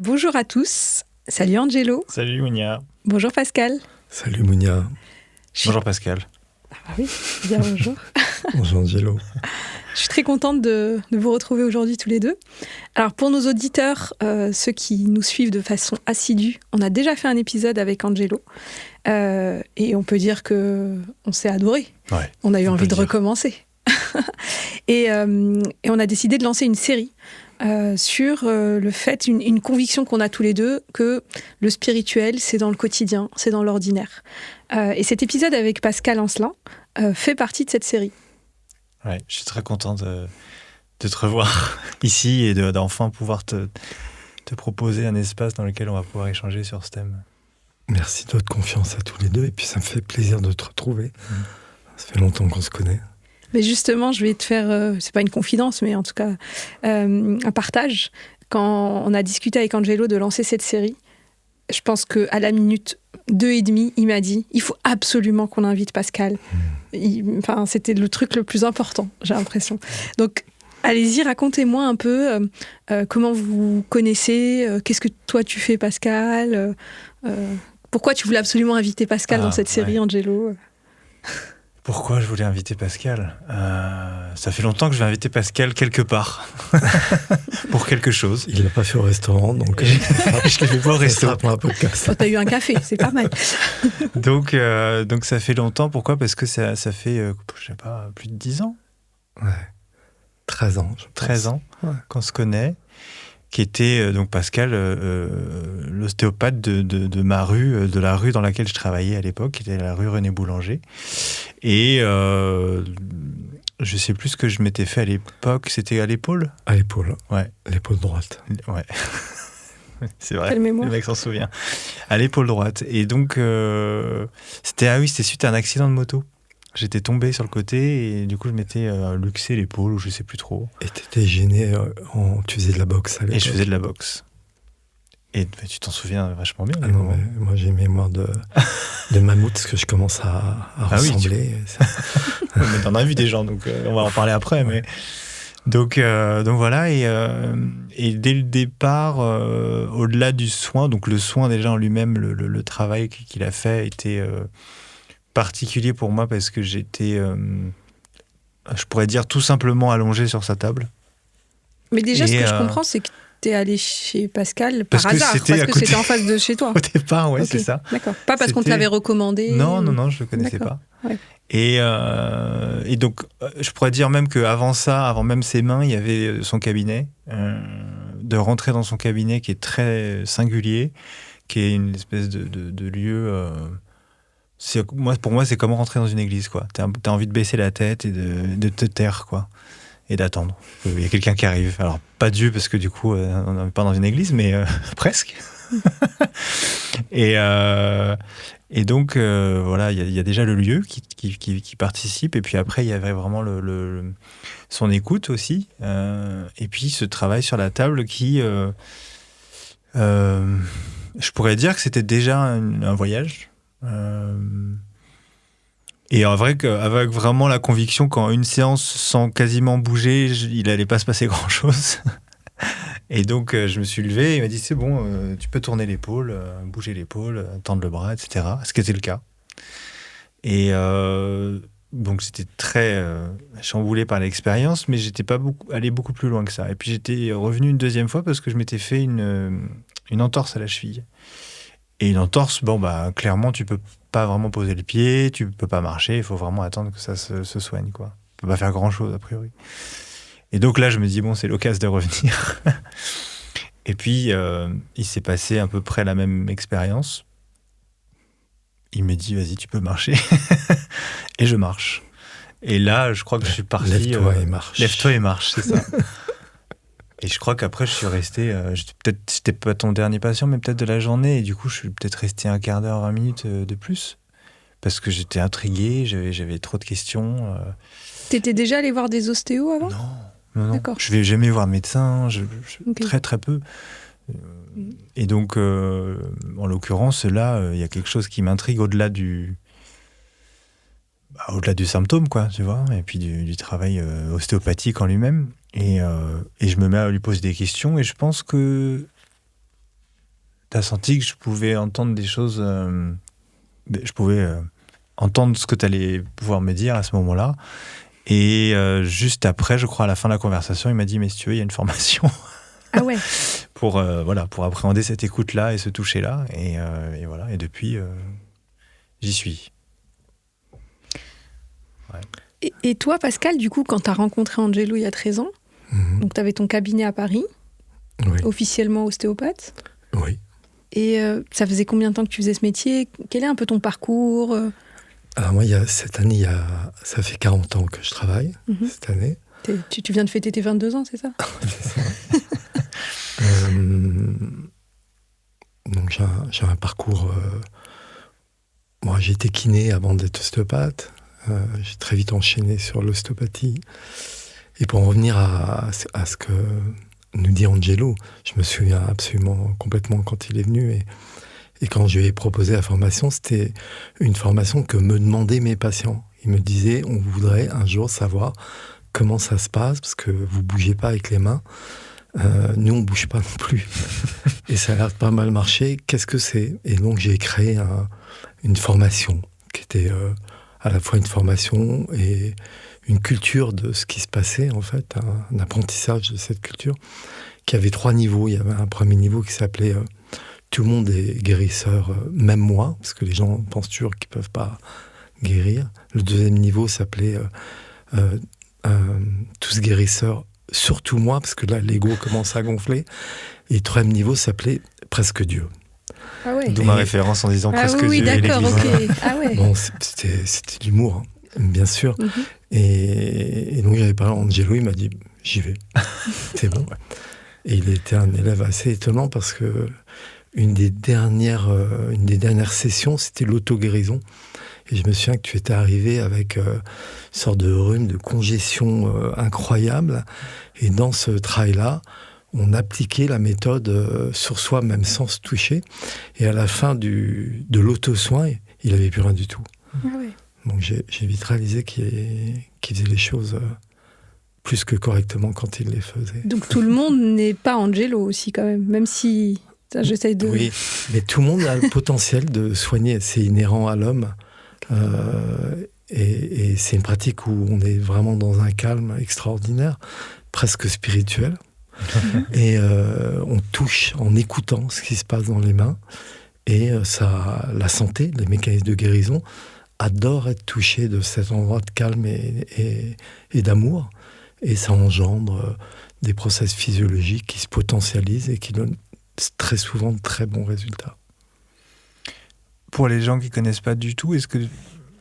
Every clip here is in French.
Bonjour à tous. Salut Angelo. Salut Mounia. Bonjour Pascal. Salut Mounia. Bonjour Pascal. Ah oui, bien bonjour. Bonjour Angelo. Je suis très contente de vous retrouver aujourd'hui tous les deux. Alors pour nos auditeurs, ceux qui nous suivent de façon assidue, on a déjà fait un épisode avec Angelo et on peut dire qu'on s'est adoré. Ouais, on a eu envie de recommencer. et on a décidé de lancer une série sur le fait, une conviction qu'on a tous les deux, que le spirituel, c'est dans le quotidien, c'est dans l'ordinaire. Et cet épisode avec Pascal Ancelin fait partie de cette série. Ouais, je suis très content de te revoir ici et d'enfin pouvoir te proposer un espace dans lequel on va pouvoir échanger sur ce thème. Merci de votre confiance à tous les deux et puis ça me fait plaisir de te retrouver. Ça fait longtemps qu'on se connaît. Mais justement, je vais te faire, c'est pas une confidence, mais en tout cas un partage. Quand on a discuté avec Angelo de lancer cette série, je pense qu'à la minute 2,5, il m'a dit, il faut absolument qu'on invite Pascal. C'était le truc le plus important, j'ai l'impression. Donc, allez-y, racontez-moi un peu comment vous vous connaissez, qu'est-ce que toi tu fais Pascal, pourquoi tu voulais absolument inviter Pascal dans cette série, Angelo. Pourquoi je voulais inviter Pascal ? Ça fait longtemps que je vais inviter Pascal quelque part, pour quelque chose. Il ne l'a pas fait au restaurant, donc je l'ai fait pas au restaurant. Pour un podcast. Oh, t'as eu un café, c'est pas mal. donc ça fait longtemps. Pourquoi ? Parce que ça fait, je sais pas, plus de 10 ans. Ouais. 13 ans, je pense. 13 ans qu'on se connaît. Qui était donc Pascal, l'ostéopathe de ma rue, de la rue dans laquelle je travaillais à l'époque, qui était la rue René Boulanger. Et je sais plus ce que je m'étais fait à l'époque, c'était à l'épaule ? À l'épaule, ouais. L'épaule droite. Ouais, c'est vrai, quelle mémoire. le mec s'en souvient. À l'épaule droite. Et donc, c'était suite à un accident de moto. J'étais tombé sur le côté et du coup je m'étais luxé l'épaule ou je sais plus trop. Et t'étais gêné, tu faisais de la boxe à l'époque. Et je faisais de la boxe. Et tu t'en souviens vachement bien. Ah non, mais moi j'ai une mémoire de mammouth, parce que je commence à ressembler. Oui, mais t'en as vu des gens, donc on va en parler après. Mais... Donc voilà, et dès le départ, au-delà du soin, donc le soin déjà en lui-même, le travail qu'il a fait était... particulier pour moi parce que j'étais, je pourrais dire tout simplement allongé sur sa table. Mais déjà, ce que je comprends, c'est que t'es allé chez Pascal par hasard, parce que c'était en face de chez toi. Au départ, ouais, okay. C'est ça. D'accord. Pas parce qu'on te l'avait recommandé. Non, je le connaissais pas. Ouais. Et donc, je pourrais dire même qu'avant ça, avant même ses mains, il y avait son cabinet. De rentrer dans son cabinet qui est très singulier, qui est une espèce de lieu... pour moi, c'est comme rentrer dans une église, quoi. T'as envie de baisser la tête et de te taire, quoi. Et d'attendre. Il y a quelqu'un qui arrive. Alors, pas Dieu, parce que du coup, on n'est pas dans une église, mais presque. Et donc, voilà, il y a déjà le lieu qui participe. Et puis après, il y avait vraiment son écoute aussi. Et puis, ce travail sur la table qui... je pourrais dire que c'était déjà un voyage. Et en vrai avec vraiment la conviction qu'en une séance sans quasiment bouger il allait pas se passer grand chose. Et donc je me suis levé et il m'a dit c'est bon, tu peux tourner l'épaule, bouger l'épaule, tendre le bras, etc. Ce qui était le cas. Et donc j'étais très chamboulé par l'expérience, mais j'étais pas allé beaucoup plus loin que ça. Et puis j'étais revenu une deuxième fois parce que je m'étais fait une entorse à la cheville. Et une entorse, clairement, tu peux pas vraiment poser le pied, tu peux pas marcher, il faut vraiment attendre que ça se soigne, quoi. Tu peux pas faire grand-chose, a priori. Et donc là, je me dis, c'est l'occasion de revenir. Et puis, il s'est passé à peu près la même expérience. Il me dit, vas-y, tu peux marcher. Et je marche. Et là, je crois que je suis parti... Lève-toi et marche. Lève-toi et marche, c'est ça. Et je crois qu'après, je suis resté... j'étais pas ton dernier patient, mais peut-être de la journée. Et du coup, je suis peut-être resté un quart d'heure, 20 minutes de plus. Parce que j'étais intrigué, j'avais trop de questions. T'étais déjà allé voir des ostéos avant ? Non. D'accord. Je vais jamais voir de médecin, Okay. Très, très peu. Et donc, en l'occurrence, là, il y a quelque chose qui m'intrigue au-delà du symptôme, quoi, tu vois, et puis du travail ostéopathique en lui-même. Et je me mets à lui poser des questions et je pense que t'as senti que je pouvais entendre des choses, je pouvais entendre ce que tu allais pouvoir me dire à ce moment-là. Et juste après, je crois à la fin de la conversation, il m'a dit, mais si tu veux, il y a une formation. Ah ouais. pour appréhender cette écoute-là et ce toucher-là. Et voilà. Et depuis, j'y suis. Ouais. Et toi, Pascal, du coup, quand tu as rencontré Angelo il y a 13 ans, donc tu avais ton cabinet à Paris, officiellement ostéopathe. Oui. Et ça faisait combien de temps que tu faisais ce métier ? Quel est un peu ton parcours ? Alors moi, cette année, ça fait 40 ans que je travaille, cette année. Tu viens de fêter tes 22 ans, c'est ça ? C'est ça. Donc j'ai un parcours... Moi, j'ai été kiné avant d'être ostéopathe. J'ai très vite enchaîné sur l'ostéopathie. Et pour en revenir à ce que nous dit Angelo, je me souviens absolument complètement quand il est venu. Et quand je lui ai proposé la formation, c'était une formation que me demandaient mes patients. Ils me disaient, on voudrait un jour savoir comment ça se passe, parce que vous ne bougez pas avec les mains. Nous, on ne bouge pas non plus. Et ça a l'air de pas mal marcher. Qu'est-ce que c'est ? Et donc, j'ai créé une formation qui était à la fois une formation et une culture de ce qui se passait, en fait, un apprentissage de cette culture, qui avait 3 niveaux. Il y avait un premier niveau qui s'appelait tout le monde est guérisseur, même moi, parce que les gens pensent toujours qu'ils ne peuvent pas guérir. Le deuxième niveau s'appelait tous guérisseurs, surtout moi, parce que là, l'ego commence à gonfler. Et le troisième niveau s'appelait presque Dieu. Ah ouais. D'où ma référence en disant presque oui, Dieu. d'accord, ok. Ah ouais. Bon, c'était de l'humour, hein, bien sûr. Et donc, j'avais parlé à Angelo, il m'a dit, j'y vais. C'est bon. Et il était un élève assez étonnant parce que une des dernières sessions, c'était l'auto-guérison. Et je me souviens que tu étais arrivé avec une sorte de rhume, de congestion incroyable. Et dans ce travail-là, on appliquait la méthode sur soi, même sans se toucher. Et à la fin de l'auto-soin, il n'avait plus rien du tout. Ah ouais. Donc j'ai vite réalisé qu'il faisait les choses plus que correctement quand il les faisait. Donc tout le monde n'est pas Angelo aussi quand même si... Ça, j'essaye de... Oui, mais tout le monde a le potentiel de soigner. C'est inhérent à l'homme. Et c'est une pratique où on est vraiment dans un calme extraordinaire, presque spirituel. Et on touche en écoutant ce qui se passe dans les mains. Et la santé, les mécanismes de guérison, adorent être touchés de cet endroit de calme et d'amour. Et ça engendre des process physiologiques qui se potentialisent et qui donnent très souvent de très bons résultats. Pour les gens qui ne connaissent pas du tout, est-ce que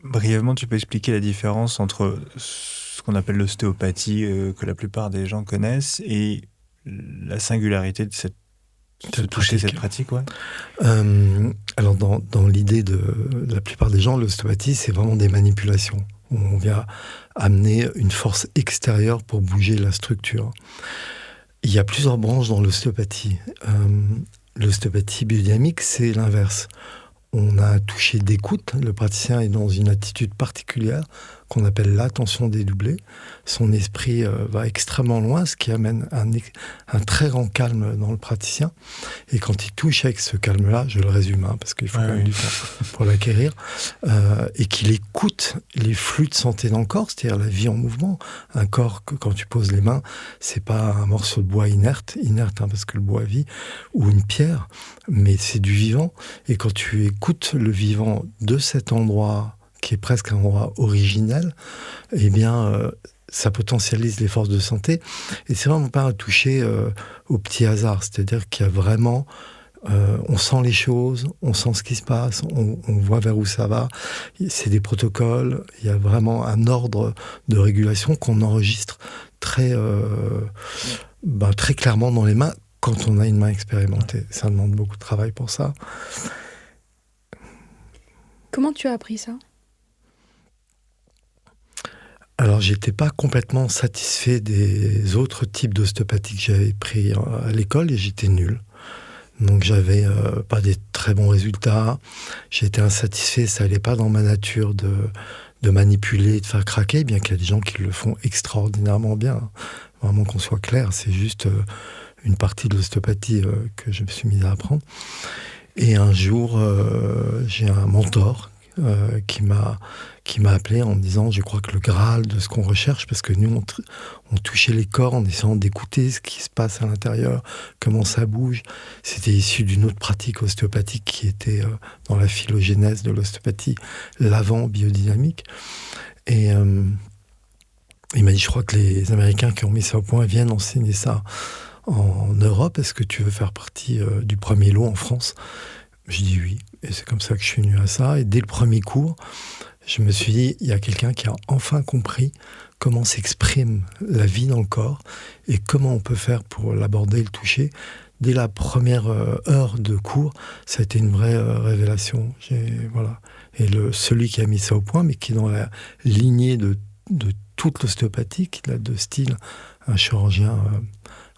brièvement tu peux expliquer la différence entre ce qu'on appelle l'ostéopathie, que la plupart des gens connaissent, et la singularité de cette pratique, ouais. Alors dans l'idée de la plupart des gens, l'ostéopathie, c'est vraiment des manipulations. On vient amener une force extérieure pour bouger la structure. Il y a plusieurs branches dans l'ostéopathie. L'ostéopathie biodynamique, c'est l'inverse. On a un toucher d'écoute. Le praticien est dans une attitude particulière qu'on appelle l'attention dédoublée. Son esprit va extrêmement loin, ce qui amène un très grand calme dans le praticien. Et quand il touche avec ce calme-là, je le résume, parce qu'il faut quand même du temps pour l'acquérir, et qu'il écoute les flux de santé dans le corps, c'est-à-dire la vie en mouvement. Un corps que quand tu poses les mains, c'est pas un morceau de bois inerte, parce que le bois vit, ou une pierre, mais c'est du vivant. Et quand tu écoutes le vivant de cet endroit qui est presque un endroit originel, eh bien, ça potentialise les forces de santé. Et c'est vraiment pas un toucher au petit hasard. C'est-à-dire qu'il y a vraiment... on sent les choses, on sent ce qui se passe, on voit vers où ça va. C'est des protocoles, il y a vraiment un ordre de régulation qu'on enregistre très clairement dans les mains quand on a une main expérimentée. Ça demande beaucoup de travail pour ça. Comment tu as appris ça ? Alors, j'étais pas complètement satisfait des autres types d'ostéopathie que j'avais pris à l'école et j'étais nul. Donc, j'avais pas des très bons résultats. J'étais insatisfait, ça allait pas dans ma nature de manipuler, de faire craquer, bien qu'il y a des gens qui le font extraordinairement bien. Vraiment qu'on soit clair, c'est juste une partie de l'ostéopathie que je me suis mis à apprendre. Et un jour, j'ai un mentor qui m'a appelé en me disant, je crois que le Graal de ce qu'on recherche, parce que nous, on touchait les corps en essayant d'écouter ce qui se passe à l'intérieur, comment ça bouge. C'était issu d'une autre pratique ostéopathique qui était dans la phylogénèse de l'ostéopathie, l'avant biodynamique. Et il m'a dit, je crois que les Américains qui ont mis ça au point viennent enseigner ça en Europe. Est-ce que tu veux faire partie du premier lot en France ? Je dis oui. Et c'est comme ça que je suis venu à ça. Et dès le premier cours, je me suis dit, il y a quelqu'un qui a enfin compris comment s'exprime la vie dans le corps et comment on peut faire pour l'aborder, le toucher. Dès la première heure de cours, ça a été une vraie révélation. Voilà. Et celui qui a mis ça au point, mais qui est dans la lignée de toute l'ostéopathie, qui a de style un chirurgien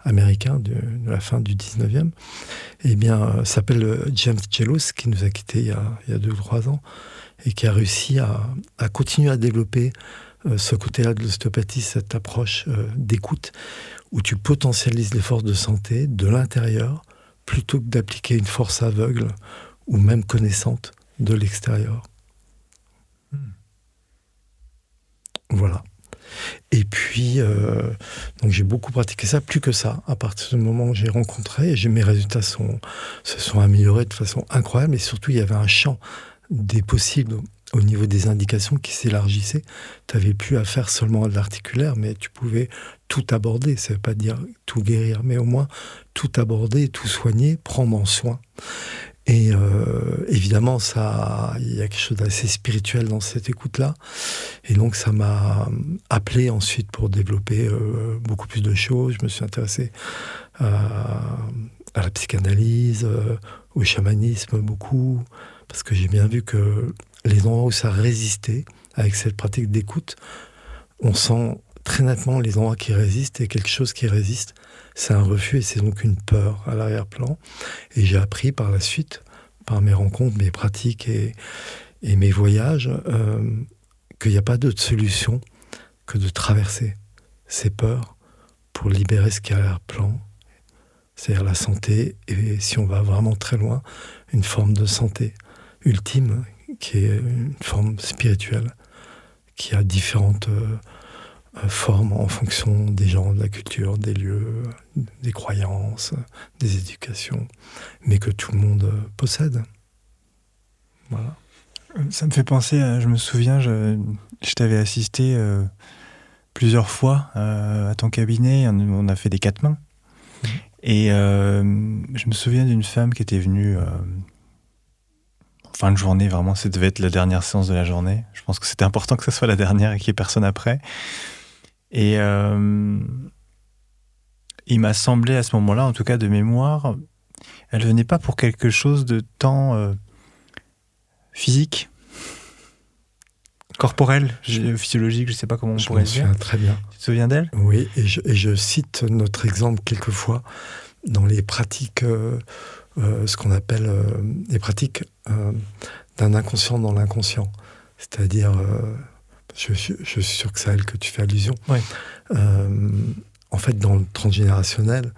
américain de la fin du 19e, eh bien, s'appelle James Gelos, qui nous a quittés il y a 2 ou 3 ans, et qui a réussi à continuer à développer ce côté-là de l'ostéopathie, cette approche d'écoute, où tu potentialises les forces de santé de l'intérieur, plutôt que d'appliquer une force aveugle, ou même connaissante, de l'extérieur. Voilà. Et puis, donc j'ai beaucoup pratiqué ça, plus que ça. À partir du moment où j'ai rencontré, mes résultats se sont améliorés de façon incroyable. Et surtout, il y avait un champ des possibles au niveau des indications qui s'élargissait. Tu n'avais plus à faire seulement de l'articulaire, mais tu pouvais tout aborder. Ça ne veut pas dire tout guérir, mais au moins tout aborder, tout soigner, prendre en soin. Et évidemment, il y a quelque chose d'assez spirituel dans cette écoute-là. Et donc, ça m'a appelé ensuite pour développer beaucoup plus de choses. Je me suis intéressé à la psychanalyse, au chamanisme beaucoup, parce que j'ai bien vu que les endroits où ça résistait, avec cette pratique d'écoute, on sent très nettement les endroits qui résistent, et quelque chose qui résiste, c'est un refus, et c'est donc une peur à l'arrière-plan. Et j'ai appris par la suite, par mes rencontres, mes pratiques et mes voyages, qu'il n'y a pas d'autre solution que de traverser ces peurs pour libérer ce qui est à l'arrière-plan, c'est-à-dire la santé, et si on va vraiment très loin, une forme de santé ultime, qui est une forme spirituelle, qui a différentes formes en fonction des gens, de la culture, des lieux, des croyances, des éducations, mais que tout le monde possède. Voilà. Ça me fait penser je me souviens, je t'avais assisté plusieurs fois à ton cabinet, on a fait des 4 mains. Et je me souviens d'une femme qui était venue en fin de journée, vraiment, ça devait être la dernière séance de la journée. Je pense que c'était important que ça soit la dernière et qu'il n'y ait personne après. Et il m'a semblé à ce moment-là, en tout cas de mémoire, elle venait pas pour quelque chose de tant physique, corporel, physiologique, je ne sais pas comment on pourrait dire. Je me souviens très bien. Tu te souviens d'elle ? Oui, et je cite notre exemple quelquefois dans les pratiques, ce qu'on appelle les pratiques d'un inconscient dans l'inconscient. C'est-à-dire, je suis sûr que c'est à elle que tu fais allusion. Oui. En fait, dans le transgénérationnel,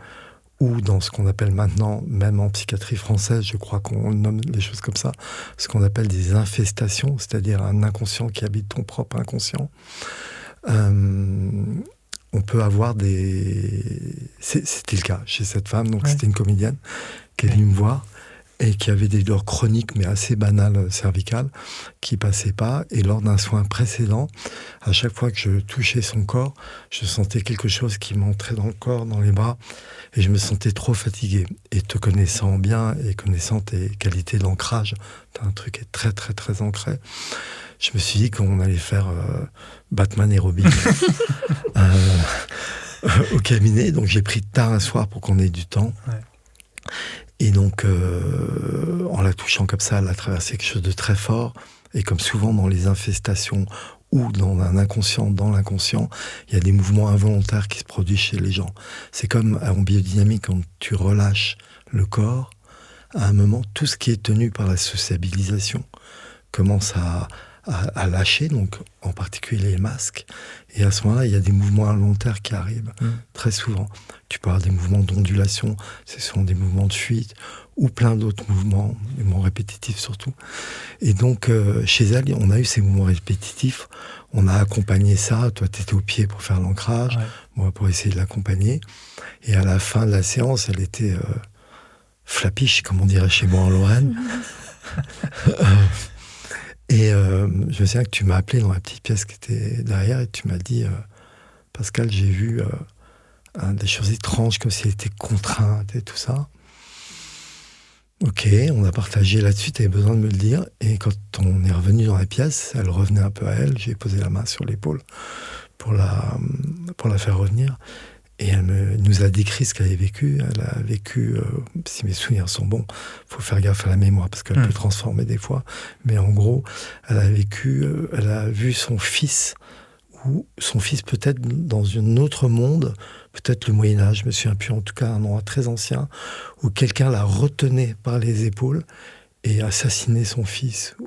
ou dans ce qu'on appelle maintenant, même en psychiatrie française, je crois qu'on nomme les choses comme ça, ce qu'on appelle des infestations, c'est-à-dire un inconscient qui habite ton propre inconscient. On peut avoir C'était le cas chez cette femme, donc c'était une comédienne qui est venue me voir et qui avait des douleurs chroniques, mais assez banales, cervicales, qui passaient pas. Et lors d'un soin précédent, à chaque fois que je touchais son corps, je sentais quelque chose qui m'entrait dans le corps, dans les bras, et je me sentais trop fatigué. Et te connaissant bien et connaissant tes qualités d'ancrage, t'as un truc qui est très très très ancré, je me suis dit qu'on allait faire Batman et Robin au cabinet. Donc j'ai pris tard un soir pour qu'on ait du temps. Ouais. Et donc, en la touchant comme ça, elle a traversé quelque chose de très fort. Et comme souvent dans les infestations ou dans un inconscient, dans l'inconscient, il y a des mouvements involontaires qui se produisent chez les gens. C'est comme en biodynamique, quand tu relâches le corps, à un moment, tout ce qui est tenu par la sociabilisation commence à à lâcher, donc en particulier les masques. Et à ce moment-là, il y a des mouvements involontaires qui arrivent très souvent. Tu peux avoir des mouvements d'ondulation, ce sont des mouvements de fuite, ou plein d'autres mouvements répétitifs surtout. Et donc, chez elle, on a eu ces mouvements répétitifs. On a accompagné ça. Toi, tu étais au pied pour faire l'ancrage, moi pour essayer de l'accompagner. Et à la fin de la séance, elle était flappiche, comme on dirait chez moi en Lorraine. Et je me souviens que tu m'as appelé dans la petite pièce qui était derrière et tu m'as dit Pascal, j'ai vu des choses étranges, comme si elle était contrainte et tout ça. Ok, on a partagé là-dessus, tu avais besoin de me le dire. Et quand on est revenu dans la pièce, elle revenait un peu à elle. J'ai posé la main sur l'épaule pour la faire revenir. Et elle nous a décrit ce qu'elle avait vécu. Elle a vécu, si mes souvenirs sont bons, il faut faire gaffe à la mémoire parce qu'elle peut transformer des fois. Mais en gros, elle a vu son fils, ou son fils peut-être dans un autre monde, peut-être le Moyen-Âge, je me souviens plus, en tout cas un endroit très ancien, où quelqu'un la retenait par les épaules et assassinait son fils,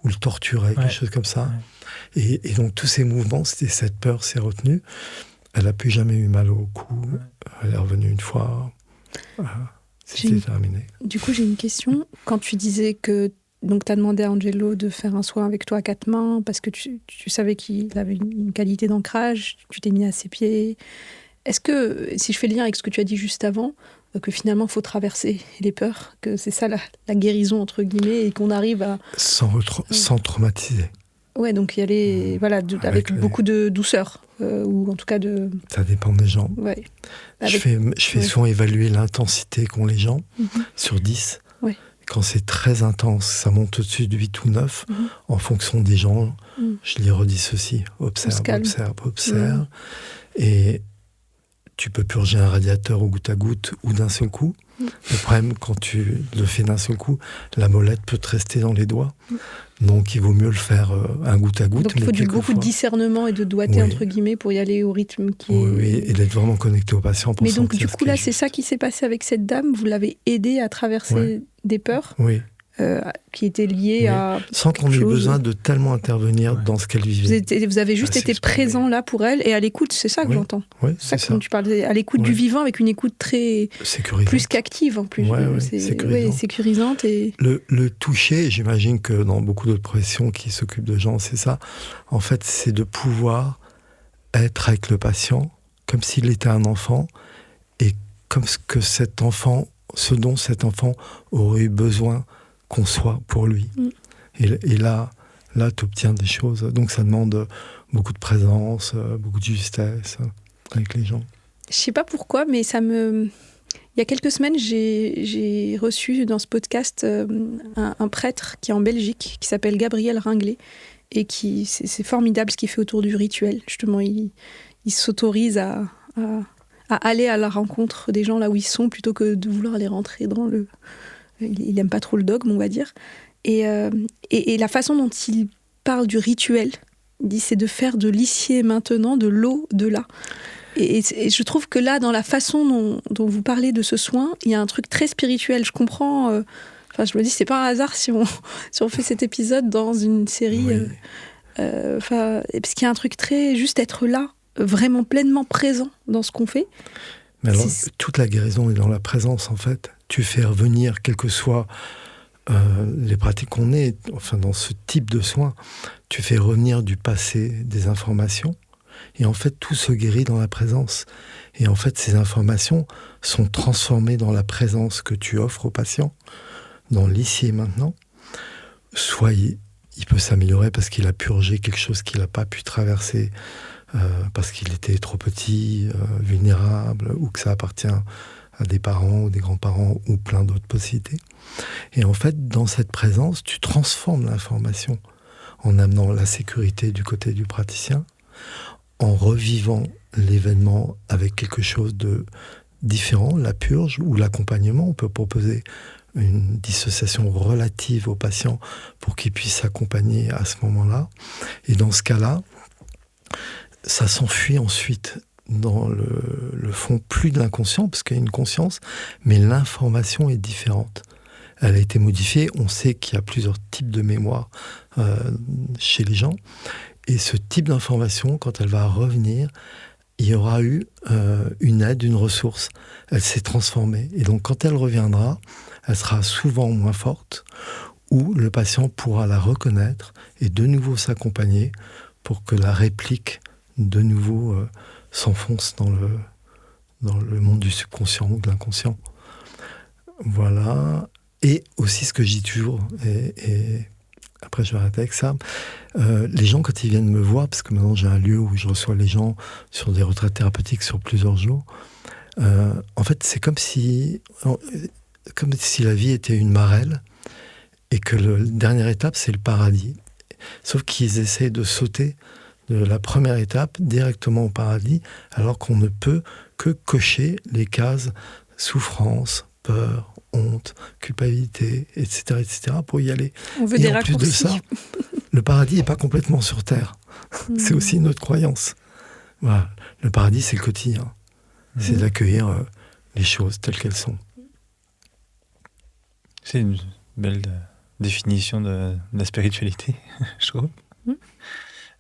ou le torturait, quelque chose comme ça. Ouais. Et donc tous ces mouvements, c'était cette peur, ces retenues. Elle n'a plus jamais eu mal au cou. Elle est revenue une fois. C'était terminé. Du coup, j'ai une question. Quand tu disais que tu as demandé à Angelo de faire un soin avec toi à 4 mains parce que tu savais qu'il avait une qualité d'ancrage, tu t'es mis à ses pieds. Est-ce que, si je fais le lien avec ce que tu as dit juste avant, que finalement, il faut traverser les peurs, que c'est ça la guérison, entre guillemets, et qu'on arrive à... Sans traumatiser. Ouais, donc y aller avec beaucoup de douceur, ou en tout cas de... Ça dépend des gens. Ouais. Je fais souvent évaluer l'intensité qu'ont les gens sur 10. Ouais. Quand c'est très intense, ça monte au-dessus de 8 ou 9. En fonction des gens, je les redissocie. Observe. Et tu peux purger un radiateur au goutte à goutte ou d'un seul coup. Le problème, quand tu le fais d'un seul coup, la molette peut te rester dans les doigts. Donc, il vaut mieux le faire un goutte à goutte. Donc, il faut beaucoup de discernement et de doigté, entre guillemets, pour y aller au rythme qui est... Oui, et d'être vraiment connecté au patient pour sentir. Mais donc, du coup, là, c'est ça qui s'est passé avec cette dame. Vous l'avez aidée à traverser des peurs qui étaient liées à... Sans qu'on ait besoin de tellement intervenir dans ce qu'elle vivait. Vous avez juste été présent là pour elle et à l'écoute, c'est ça que j'entends. Oui, c'est ça. Quand tu parles à l'écoute du vivant, avec une écoute très... plus qu'active en plus. Sécurisante. Et... Le toucher, j'imagine que dans beaucoup d'autres professions qui s'occupent de gens, c'est ça. En fait, c'est de pouvoir être avec le patient comme s'il était un enfant et comme ce dont cet enfant aurait eu besoin qu'on soit pour lui. Et là tu obtiens des choses. Donc ça demande beaucoup de présence, beaucoup de justesse avec les gens. Je sais pas pourquoi, mais il y a quelques semaines, j'ai reçu dans ce podcast un prêtre qui est en Belgique, qui s'appelle Gabriel Ringlet, et c'est formidable ce qu'il fait autour du rituel. Justement, il s'autorise à aller à la rencontre des gens là où ils sont, plutôt que de vouloir les rentrer dans le... Il n'aime pas trop le dogme, on va dire. Et la façon dont il parle du rituel, il dit c'est de faire de l'ici maintenant, de l'au de là. Et je trouve que là, dans la façon dont vous parlez de ce soin, il y a un truc très spirituel. Je comprends... je me dis, c'est pas un hasard si on fait cet épisode dans une série... parce qu'il y a un truc très... Juste être là, vraiment pleinement présent dans ce qu'on fait. Mais alors, toute la guérison est dans la présence, en fait. Tu fais revenir, quelles que soient les pratiques qu'on ait, enfin, dans ce type de soins, tu fais revenir du passé des informations. Et en fait, tout se guérit dans la présence. Et en fait, ces informations sont transformées dans la présence que tu offres au patient, dans l'ici et maintenant. Soit il peut s'améliorer parce qu'il a purgé quelque chose qu'il n'a pas pu traverser, parce qu'il était trop petit, vulnérable, ou que ça appartient à des parents ou des grands-parents ou plein d'autres possibilités. Et en fait, dans cette présence, tu transformes l'information en amenant la sécurité du côté du praticien, en revivant l'événement avec quelque chose de différent, la purge ou l'accompagnement. On peut proposer une dissociation relative au patient pour qu'il puisse s'accompagner à ce moment-là. Et dans ce cas-là, ça s'enfuit ensuite dans le fond, plus de l'inconscient, parce qu'il y a une conscience, mais l'information est différente. elle a été modifiée. On sait qu'il y a plusieurs types de mémoire chez les gens. Et ce type d'information, quand elle va revenir, il y aura eu une aide, une ressource. Elle s'est transformée. Et donc, quand elle reviendra, elle sera souvent moins forte, ou le patient pourra la reconnaître et de nouveau s'accompagner pour que la réplique de nouveau s'enfonce dans le monde du subconscient ou de l'inconscient. Voilà. Et aussi ce que je dis toujours, et après je vais arrêter avec ça, les gens quand ils viennent me voir, parce que maintenant j'ai un lieu où je reçois les gens sur des retraites thérapeutiques sur plusieurs jours, en fait c'est comme si la vie était une marelle et que la dernière étape c'est le paradis. Sauf qu'ils essaient de sauter de la première étape directement au paradis, alors qu'on ne peut que cocher les cases souffrance, peur, honte, culpabilité, etc., pour y aller. On veut et des en raccourcis. plus de ça, le paradis n'est pas complètement sur Terre. C'est aussi notre croyance. Voilà. Le paradis, c'est le quotidien. C'est d'accueillir les choses telles qu'elles sont. C'est une belle définition de la spiritualité, je trouve.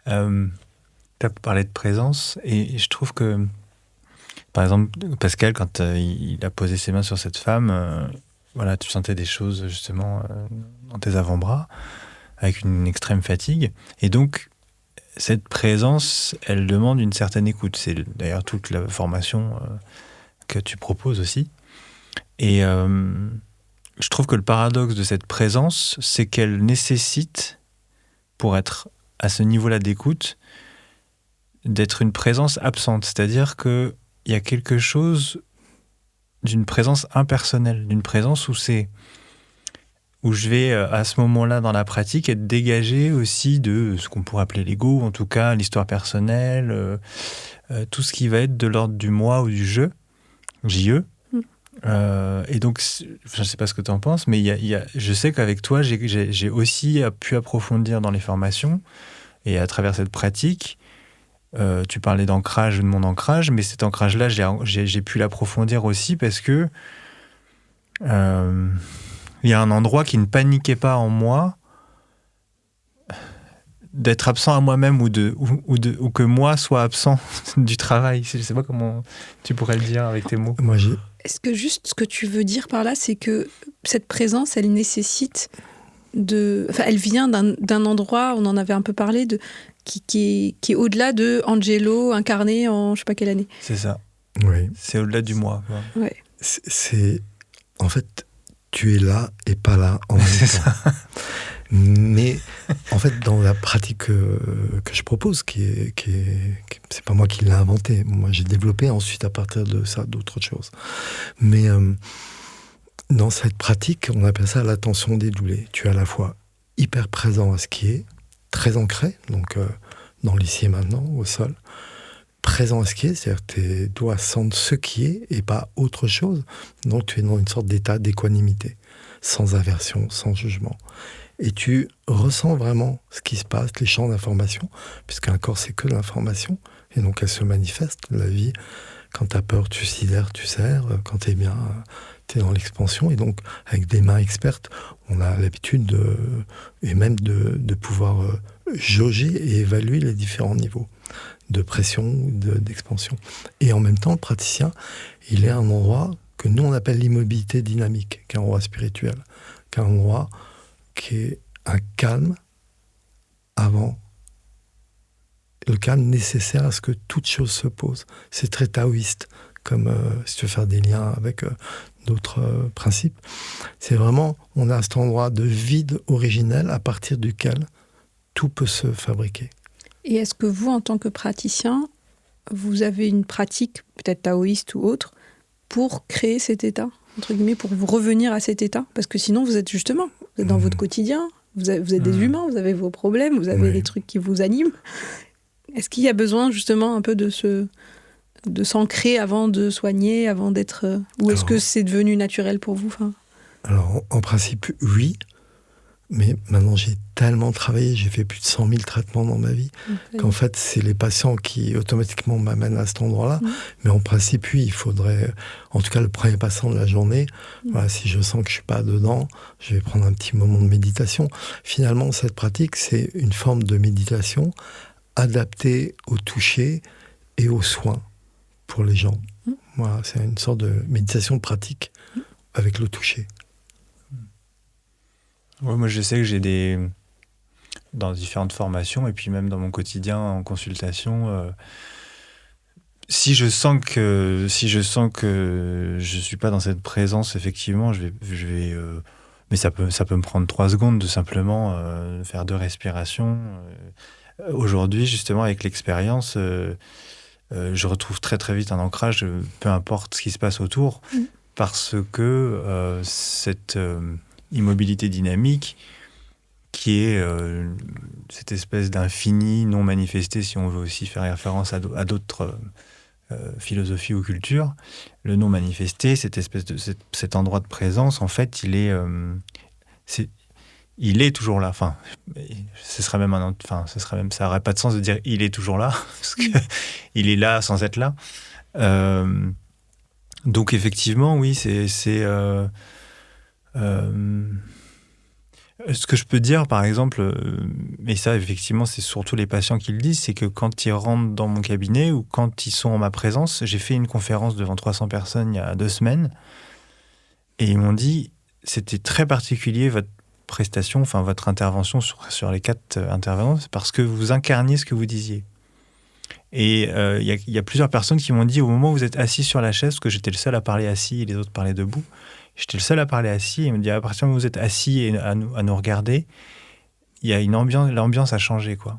Tu as parlé de présence, et je trouve que, par exemple, Pascal, quand il a posé ses mains sur cette femme, voilà, tu sentais des choses justement dans tes avant-bras, avec une extrême fatigue. Et donc, cette présence, elle demande une certaine écoute. C'est d'ailleurs toute la formation que tu proposes aussi. Et je trouve que le paradoxe de cette présence, c'est qu'elle nécessite, pour être à ce niveau-là d'écoute, d'être une présence absente. C'est-à-dire qu'il y a quelque chose d'une présence impersonnelle, d'une présence où je vais, à ce moment-là dans la pratique, être dégagé aussi de ce qu'on pourrait appeler l'ego, ou en tout cas l'histoire personnelle, tout ce qui va être de l'ordre du moi ou du je, JE. Et donc, je ne sais pas ce que tu en penses, mais je sais qu'avec toi, j'ai aussi pu approfondir dans les formations, et à travers cette pratique, tu parlais d'ancrage, de mon ancrage, mais cet ancrage-là, j'ai pu l'approfondir aussi parce que il y a un endroit qui ne paniquait pas en moi d'être absent à moi-même ou que moi soit absent du travail. Je ne sais pas comment tu pourrais le dire avec tes mots. Est-ce que juste ce que tu veux dire par là, c'est que cette présence, elle nécessite elle vient d'un endroit, on en avait un peu parlé, qui est au-delà de Angelo incarné en je sais pas quelle année. C'est ça. Oui. C'est au-delà du moi. Quoi. Ouais. C'est en fait, tu es là et pas là en même temps. Ça. Mais en fait, dans la pratique que je propose, c'est pas moi qui l'ai inventé. Moi, j'ai développé ensuite à partir de ça d'autres choses. Mais dans cette pratique, on appelle ça l'attention dédoublée. Tu es à la fois hyper présent à ce qui est, très ancré, donc dans l'ici et maintenant, au sol, présent à ce qui est, c'est-à-dire que tes doigts sentent ce qui est et pas autre chose. Donc tu es dans une sorte d'état d'équanimité, sans aversion, sans jugement. Et tu ressens vraiment ce qui se passe, les champs d'information, puisqu'un corps, c'est que de l'information, et donc elle se manifeste, la vie. Quand tu as peur, tu sidères, tu serres. Quand tu es bien, tu es dans l'expansion. Et donc, avec des mains expertes, on a l'habitude et même de pouvoir jauger et évaluer les différents niveaux de pression ou d'expansion. Et en même temps, le praticien, il est à un endroit que nous, on appelle l'immobilité dynamique, qui est un endroit spirituel, qui est un endroit qui est un calme avant le calme nécessaire à ce que toute chose se pose. C'est très taoïste, comme si tu veux faire des liens avec d'autres principes. C'est vraiment, on a cet endroit de vide originel à partir duquel tout peut se fabriquer. Et est-ce que vous, en tant que praticien, vous avez une pratique, peut-être taoïste ou autre, pour créer cet état, entre guillemets, pour vous revenir à cet état? Parce que sinon, vous êtes dans votre quotidien, vous êtes des humains, vous avez vos problèmes, vous avez des trucs qui vous animent. Est-ce qu'il y a besoin justement un peu de s'ancrer avant de soigner, avant d'être... Ou est-ce que c'est devenu naturel pour vous? Alors, en principe, oui. Mais maintenant, j'ai tellement travaillé, j'ai fait plus de 100 000 traitements dans ma vie, qu'en fait, c'est les patients qui automatiquement m'amènent à cet endroit-là. Mais en principe, oui, il faudrait, en tout cas, le premier patient de la journée, voilà, si je sens que je ne suis pas dedans, je vais prendre un petit moment de méditation. Finalement, cette pratique, c'est une forme de méditation adaptée au toucher et aux soins pour les gens. Voilà, c'est une sorte de méditation pratique avec le toucher. Ouais, moi, je sais que j'ai dans différentes formations et puis même dans mon quotidien en consultation, si je sens que je suis pas dans cette présence, effectivement, je vais mais ça peut me prendre 3 secondes de simplement faire 2 respirations. Aujourd'hui, justement, avec l'expérience, je retrouve très très vite un ancrage, peu importe ce qui se passe autour, parce que cette immobilité dynamique, qui est cette espèce d'infini non manifesté, si on veut aussi faire référence à d'autres philosophies ou cultures, le non manifesté, cette espèce de cet endroit de présence, en fait, il est toujours là. Enfin, ça n'aurait pas de sens de dire il est toujours là, parce que il est là sans être là. Donc effectivement, oui, ce que je peux dire, par exemple, mais ça, effectivement, c'est surtout les patients qui le disent, c'est que quand ils rentrent dans mon cabinet ou quand ils sont en ma présence, j'ai fait une conférence devant 300 personnes il y a 2 semaines, et ils m'ont dit, c'était très particulier votre prestation, enfin votre intervention sur les 4 intervenants, parce que vous incarniez ce que vous disiez. Et il y a plusieurs personnes qui m'ont dit, au moment où vous êtes assis sur la chaise, parce que j'étais le seul à parler assis et les autres parlaient debout, j'étais le seul à parler assis, et ils me dit, à partir du moment où vous êtes assis et à nous regarder, il y a une ambiance, l'ambiance a changé, quoi.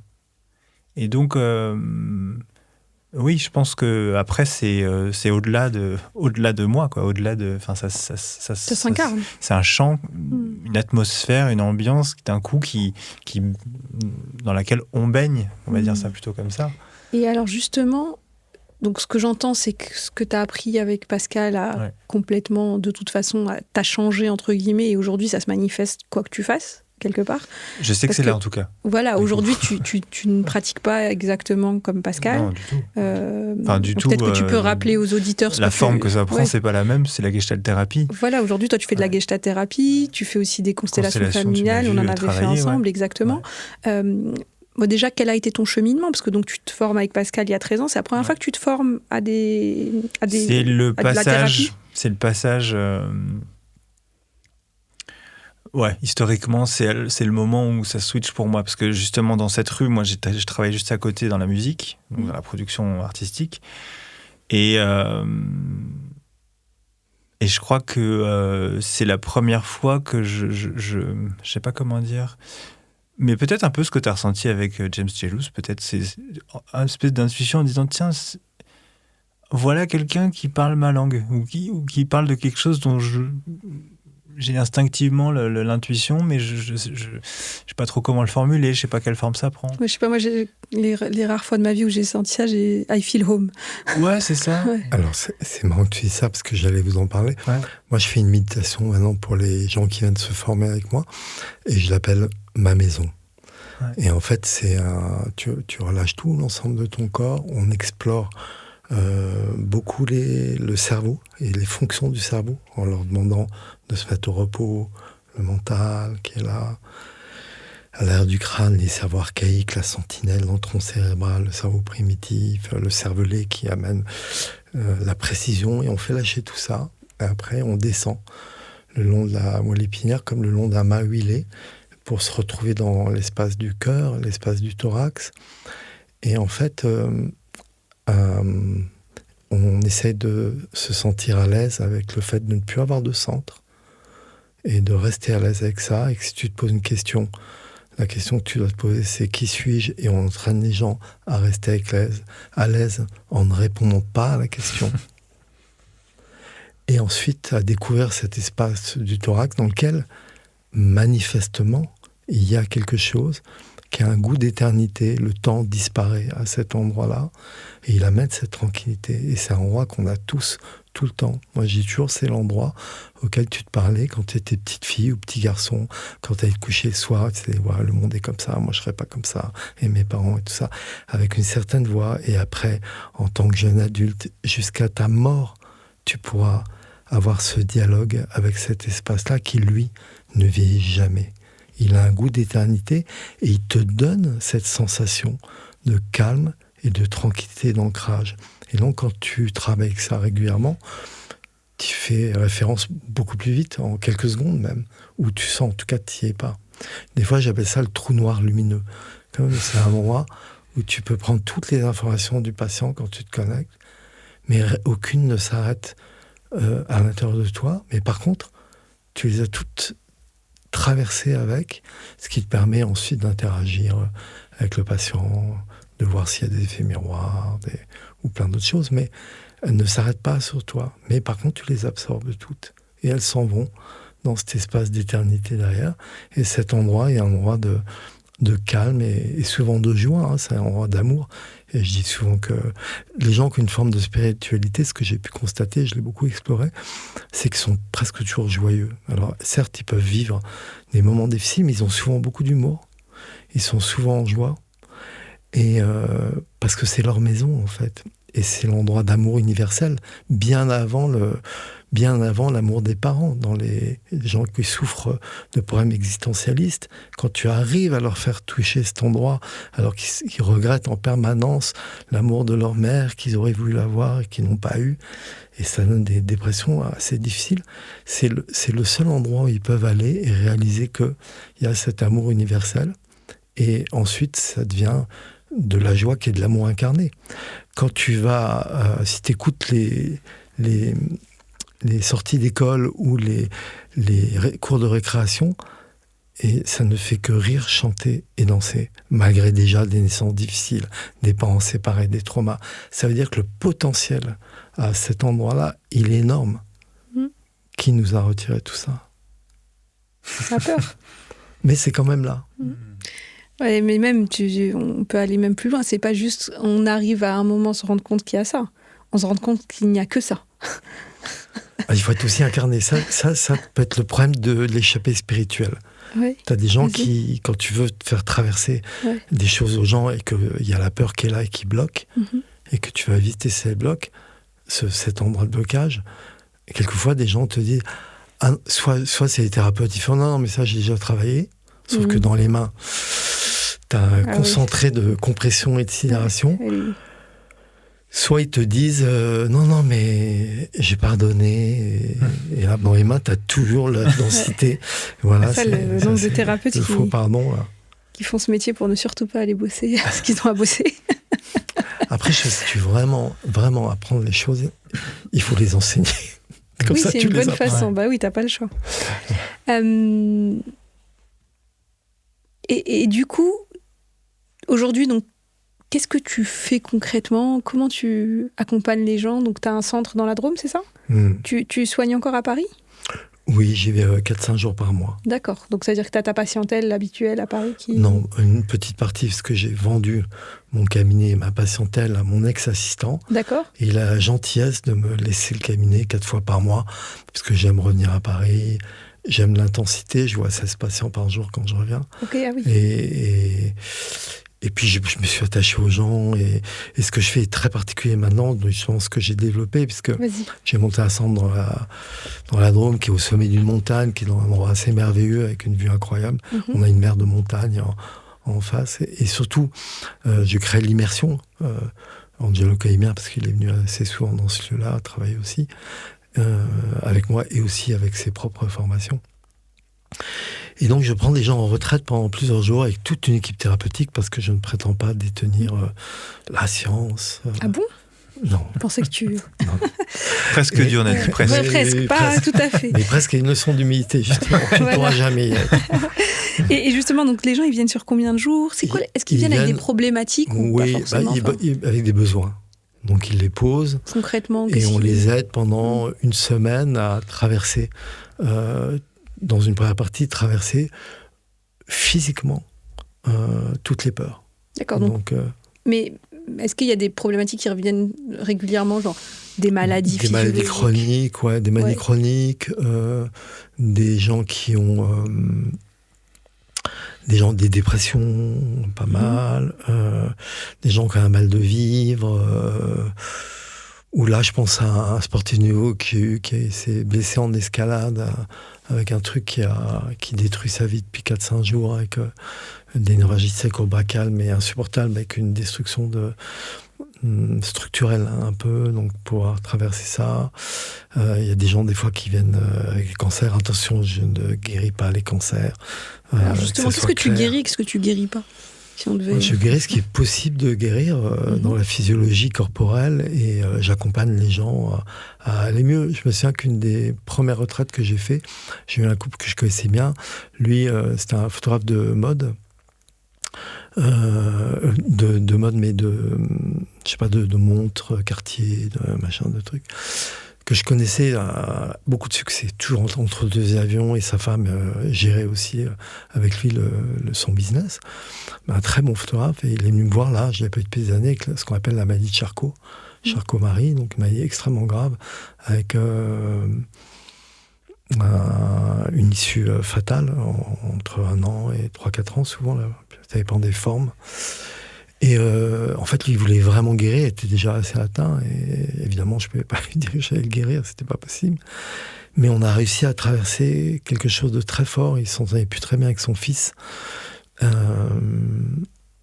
Et donc, oui, je pense que après c'est au-delà de moi, quoi, au-delà de, enfin ça s'incarne. C'est un champ, une atmosphère, une ambiance d'un coup qui dans laquelle on baigne, on va dire ça plutôt comme ça. Et alors justement, donc ce que j'entends, c'est que ce que tu as appris avec Pascal a complètement, de toute façon, t'a changé entre guillemets, et aujourd'hui ça se manifeste quoi que tu fasses, quelque part. Je sais que c'est là en tout cas. Voilà, aujourd'hui tu ne pratiques pas exactement comme Pascal. Non, du tout. Enfin, du tout. Peut-être que tu peux rappeler aux auditeurs la forme que ça prend, c'est pas la même, c'est la gestalt thérapie. Voilà, aujourd'hui toi tu fais de la gestalt thérapie, tu fais aussi des constellations familiales, on en avait fait ensemble, exactement. Bon, déjà, quel a été ton cheminement ? Parce que donc, tu te formes avec Pascal il y a 13 ans. C'est la première fois que tu te formes à c'est le passage. C'est le passage. Ouais, historiquement, c'est le moment où ça switch pour moi. Parce que justement, dans cette rue, moi, je travaillais juste à côté dans la musique, donc dans la production artistique. Et je crois que c'est la première fois que je sais pas comment dire. Mais peut-être un peu ce que tu as ressenti avec James Gelous, peut-être c'est une espèce d'intuition en disant tiens, voilà quelqu'un qui parle ma langue ou qui parle de quelque chose dont j'ai instinctivement l'intuition, mais je sais pas trop comment le formuler, je sais pas quelle forme ça prend. Je sais pas, moi les rares fois de ma vie où j'ai senti ça, j'ai I feel home. Ouais, c'est ça. Ouais. Alors c'est marrant que tu dis ça parce que j'allais vous en parler. Ouais. Moi je fais une méditation maintenant pour les gens qui viennent se former avec moi et je l'appelle ma maison. Ouais. Et en fait c'est tu relâches tout l'ensemble de ton corps, on explore beaucoup le cerveau et les fonctions du cerveau en leur demandant de se mettre au repos, le mental qui est là, à l'arrière du crâne, les cerveaux archaïques, la sentinelle dans le tronc cérébral, le cerveau primitif, le cervelet qui amène la précision, et on fait lâcher tout ça. Et après, on descend le long de la moelle épinière comme le long d'un mât huilé pour se retrouver dans l'espace du cœur, l'espace du thorax. Et en fait, on essaie de se sentir à l'aise avec le fait de ne plus avoir de centre et de rester à l'aise avec ça. Et que si tu te poses une question, la question que tu dois te poser, c'est qui suis-je ? Et on entraîne les gens à rester à l'aise en ne répondant pas à la question. Et ensuite, à découvrir cet espace du thorax dans lequel, manifestement, il y a quelque chose qui a un goût d'éternité. Le temps disparaît à cet endroit-là et il amène cette tranquillité. Et c'est un endroit qu'on a tous, tout le temps. Moi, je dis toujours, c'est l'endroit auquel tu te parlais quand tu étais petite fille ou petit garçon, quand tu allais te coucher le soir, tu disais, ouais, le monde est comme ça, moi je serais pas comme ça, et mes parents et tout ça, avec une certaine voix. Et après, en tant que jeune adulte, jusqu'à ta mort, tu pourras avoir ce dialogue avec cet espace-là qui, lui, ne vieillit jamais. Il a un goût d'éternité et il te donne cette sensation de calme et de tranquillité, d'ancrage. Et donc, quand tu travailles avec ça régulièrement, tu fais référence beaucoup plus vite, en quelques secondes même, où tu sens, en tout cas, tu n'y es pas. Des fois, j'appelle ça le trou noir lumineux. Comme c'est un endroit où tu peux prendre toutes les informations du patient quand tu te connectes, mais aucune ne s'arrête à l'intérieur de toi. Mais par contre, tu les as toutes traversées avec, ce qui te permet ensuite d'interagir avec le patient, de voir s'il y a des effets miroirs ou plein d'autres choses, mais elles ne s'arrêtent pas sur toi. Mais par contre, tu les absorbes toutes. Et elles s'en vont dans cet espace d'éternité derrière. Et cet endroit est un endroit de calme et souvent de joie. Hein, c'est un endroit d'amour. Et je dis souvent que les gens qui ont une forme de spiritualité, ce que j'ai pu constater, je l'ai beaucoup exploré, c'est qu'ils sont presque toujours joyeux. Alors certes, ils peuvent vivre des moments difficiles, mais ils ont souvent beaucoup d'humour. Ils sont souvent en joie. Et parce que c'est leur maison, en fait. Et c'est l'endroit d'amour universel, bien avant l'amour des parents. Dans les gens qui souffrent de problèmes existentialistes, quand tu arrives à leur faire toucher cet endroit, alors qu'ils regrettent en permanence l'amour de leur mère, qu'ils auraient voulu avoir et qu'ils n'ont pas eu, et ça donne des dépressions assez difficiles, c'est le seul endroit où ils peuvent aller et réaliser qu'il y a cet amour universel. Et ensuite, ça devient de la joie qui est de l'amour incarné. Quand tu vas, si tu écoutes les sorties d'école ou les cours de récréation, et ça ne fait que rire, chanter et danser, malgré déjà des naissances difficiles, des parents séparés, des traumas. Ça veut dire que le potentiel à cet endroit-là, il est énorme. Qui nous a retiré tout ça ? Ça a peur. Mais c'est quand même là. Ouais, mais même, on peut aller même plus loin. C'est pas juste, on arrive à un moment se rendre compte qu'il y a ça. On se rend compte qu'il n'y a que ça. Il faut être aussi incarné. Ça peut être le problème de l'échappée spirituelle. Ouais. Tu as des gens qui, quand tu veux te faire traverser des choses aux gens et qu'il y a la peur qui est là et qui bloque, et que tu vas éviter ces blocs, cet endroit de blocage, et quelquefois des gens te disent, soit c'est les thérapeutes, ils font non, mais ça j'ai déjà travaillé, sauf que dans les mains, tu as un concentré de compression et de sidération. Soit ils te disent non, mais j'ai pardonné. Et là, dans les mains, tu as toujours la densité. Voilà, ça, le nombre de thérapeutes faux pardon, là. Qui font ce métier pour ne surtout pas aller bosser ce qu'ils ont à bosser. Après, si tu veux vraiment apprendre les choses, il faut les enseigner. Comme ça, c'est tu une les bonne apprends. façon. Bah oui, t'as pas le choix. Et du coup, aujourd'hui, donc, qu'est-ce que tu fais concrètement ? Comment tu accompagnes les gens ? Donc, tu as un centre dans la Drôme, c'est ça ? Tu soignes encore à Paris ? Oui, j'y vais 4-5 jours par mois. D'accord. Donc, ça veut dire que tu as ta patientèle habituelle à Paris qui... Non, une petite partie, parce que j'ai vendu mon cabinet et ma patientèle à mon ex-assistant. D'accord. Et il a la gentillesse de me laisser le cabinet 4 fois par mois, parce que j'aime revenir à Paris. J'aime l'intensité, je vois 16 patients par jour quand je reviens. Ok, ah oui. Et puis je me suis attaché aux gens et ce que je fais est très particulier maintenant, justement ce que j'ai développé, puisque j'ai monté un centre dans la Drôme qui est au sommet d'une montagne, qui est dans un endroit assez merveilleux avec une vue incroyable. On a une mer de montagne en face et surtout je crée l'immersion. Angelo Caïmien, parce qu'il est venu assez souvent dans ce lieu-là, travailler aussi avec moi et aussi avec ses propres formations. Et donc je prends des gens en retraite pendant plusieurs jours avec toute une équipe thérapeutique parce que je ne prétends pas détenir la science. Ah bon ? Non. Je pensais que tu... Non. Presque Dieu, on a dit presque. Ouais, presque, pas presque. Tout à fait. Mais presque une leçon d'humilité, justement. Tu ne pourras jamais y être. Et justement, donc les gens, ils viennent sur combien de jours ? C'est quoi ? Est-ce qu'ils viennent avec des problématiques ou pas forcément, avec des besoins. Donc ils les posent. Concrètement, et on les aide pendant une semaine à traverser, dans une première partie, traverser physiquement toutes les peurs. D'accord. Donc, mais est-ce qu'il y a des problématiques qui reviennent régulièrement, genre des maladies physiologiques ? Maladies chroniques, des maladies chroniques, des gens qui ont des dépressions, pas mal, des gens qui ont un mal de vivre. Ou là, je pense à un sportif de niveau qui s'est blessé en escalade avec un truc qui détruit sa vie depuis 4-5 jours, avec des névralgies sacro-brachales, mais insupportables, avec une destruction structurelle un peu, donc pouvoir traverser ça. Il y a des gens des fois qui viennent avec des cancers. Attention, je ne guéris pas les cancers. Alors justement, qu'est-ce que tu guéris, qu'est-ce que tu guéris pas ? Si on devait... Je guéris ce qui est possible de guérir dans la physiologie corporelle, et j'accompagne les gens à aller mieux. Je me souviens qu'une des premières retraites que j'ai fait, j'ai eu un couple que je connaissais bien. Lui, c'était un photographe de mode, de mode, mais de montres, Cartier, de machin, de trucs, que je connaissais, beaucoup de succès, toujours entre deux avions, et sa femme gérait aussi avec lui son business. Un très bon photographe, et il est venu me voir là, je l'ai pas eu depuis des années, avec ce qu'on appelle la maladie de Charcot-Marie, donc une maladie extrêmement grave, avec une issue fatale entre 1 an et 3-4 ans, souvent, là, ça dépend des formes. Et en fait, lui, il voulait vraiment guérir, il était déjà assez atteint, et évidemment, je ne pouvais pas lui dire que j'allais le guérir, c'était pas possible. Mais on a réussi à traverser quelque chose de très fort, il s'entendait plus très bien avec son fils.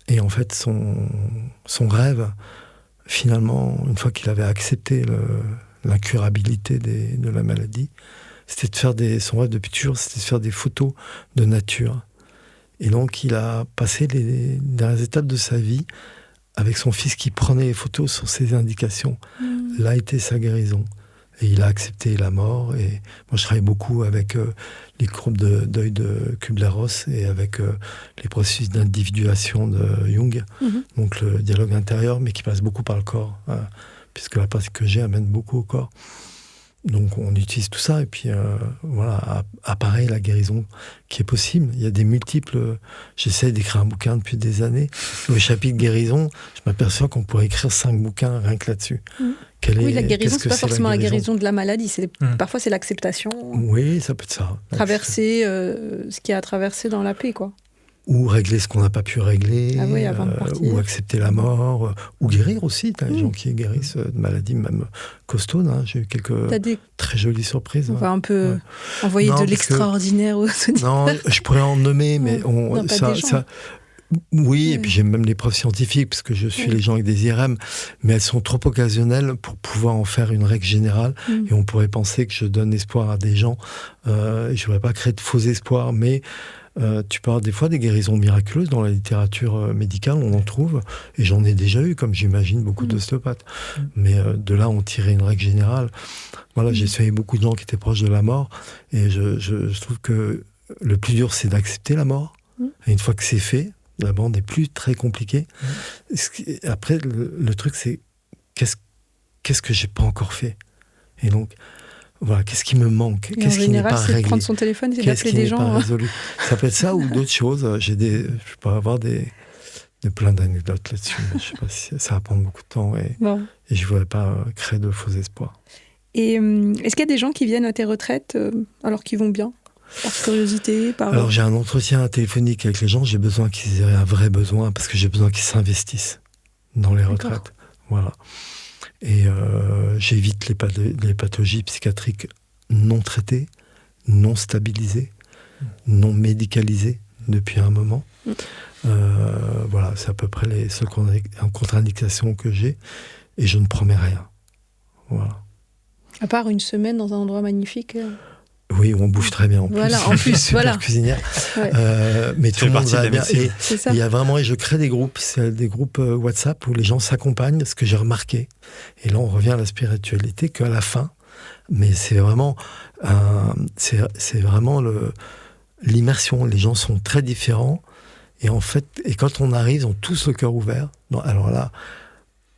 Et en fait, son rêve, finalement, une fois qu'il avait accepté l'incurabilité de la maladie, c'était de faire son rêve depuis toujours, c'était de faire des photos de nature. Et donc, il a passé les dernières étapes de sa vie avec son fils qui prenait les photos sur ses indications. Là était sa guérison. Et il a accepté la mort. Et moi, je travaille beaucoup avec les courbes de deuil de Kubler-Ross et avec les processus d'individuation de Jung. Donc, le dialogue intérieur, mais qui passe beaucoup par le corps, puisque la pratique que j'ai amène beaucoup au corps. Donc on utilise tout ça, et puis voilà, apparaît la guérison qui est possible. Il y a des multiples... J'essaie d'écrire un bouquin depuis des années. Le chapitre guérison, je m'aperçois qu'on pourrait écrire 5 bouquins rien que là-dessus. Oui, la guérison, c'est pas forcément la guérison de la maladie. Parfois, c'est l'acceptation. Oui, ça peut être ça. Traverser ce qui a traversé dans la paix, quoi. Ou régler ce qu'on n'a pas pu régler, avant de partir. ou accepter la mort, ou guérir aussi. T'as des gens qui guérissent de maladies même costaudes. J'ai eu quelques très jolies surprises. On va un peu envoyer de l'extraordinaire aux auditeurs. Non, je pourrais en nommer, mais oui, et puis j'ai même les preuves scientifiques, parce que je suis les gens avec des IRM, mais elles sont trop occasionnelles pour pouvoir en faire une règle générale, et on pourrait penser que je donne espoir à des gens. Je ne voudrais pas créer de faux espoirs, mais tu peux avoir des fois des guérisons miraculeuses dans la littérature médicale, on en trouve, et j'en ai déjà eu, comme j'imagine beaucoup d'ostéopathes. Mais de là, on tirait une règle générale. Voilà, j'ai soigné beaucoup de gens qui étaient proches de la mort, et je trouve que le plus dur, c'est d'accepter la mort. Et une fois que c'est fait, la mort n'est plus très compliquée. Après, le truc, c'est qu'est-ce que j'ai pas encore fait. Et donc, voilà, qu'est-ce qui me manque, qu'est-ce qui n'est pas réglé, prendre son téléphone et d'appeler des gens. Ça peut être ça ou d'autres choses. Je peux avoir plein d'anecdotes là-dessus. Je sais pas si ça va prendre beaucoup de temps, et je ne voudrais pas créer de faux espoirs. Et est-ce qu'il y a des gens qui viennent à tes retraites alors qu'ils vont bien, par curiosité, Alors j'ai un entretien téléphonique avec les gens. J'ai besoin qu'ils aient un vrai besoin, parce que j'ai besoin qu'ils s'investissent dans les retraites. Voilà. Et j'évite les pathologies psychiatriques non traitées, non stabilisées, non médicalisées depuis un moment. Voilà, c'est à peu près les seules contre-indications que j'ai, et je ne promets rien. Voilà. À part une semaine dans un endroit magnifique. Oui, on bouffe très bien en plus. Voilà, en plus, super cuisinière. Mais tout le monde va bien. Et il y a vraiment, et je crée des groupes, c'est des groupes WhatsApp où les gens s'accompagnent, ce que j'ai remarqué. Et là, on revient à la spiritualité qu'à la fin. Mais c'est vraiment, c'est vraiment l'immersion. Les gens sont très différents. Et en fait, quand on arrive, ils ont tous le cœur ouvert. Alors là,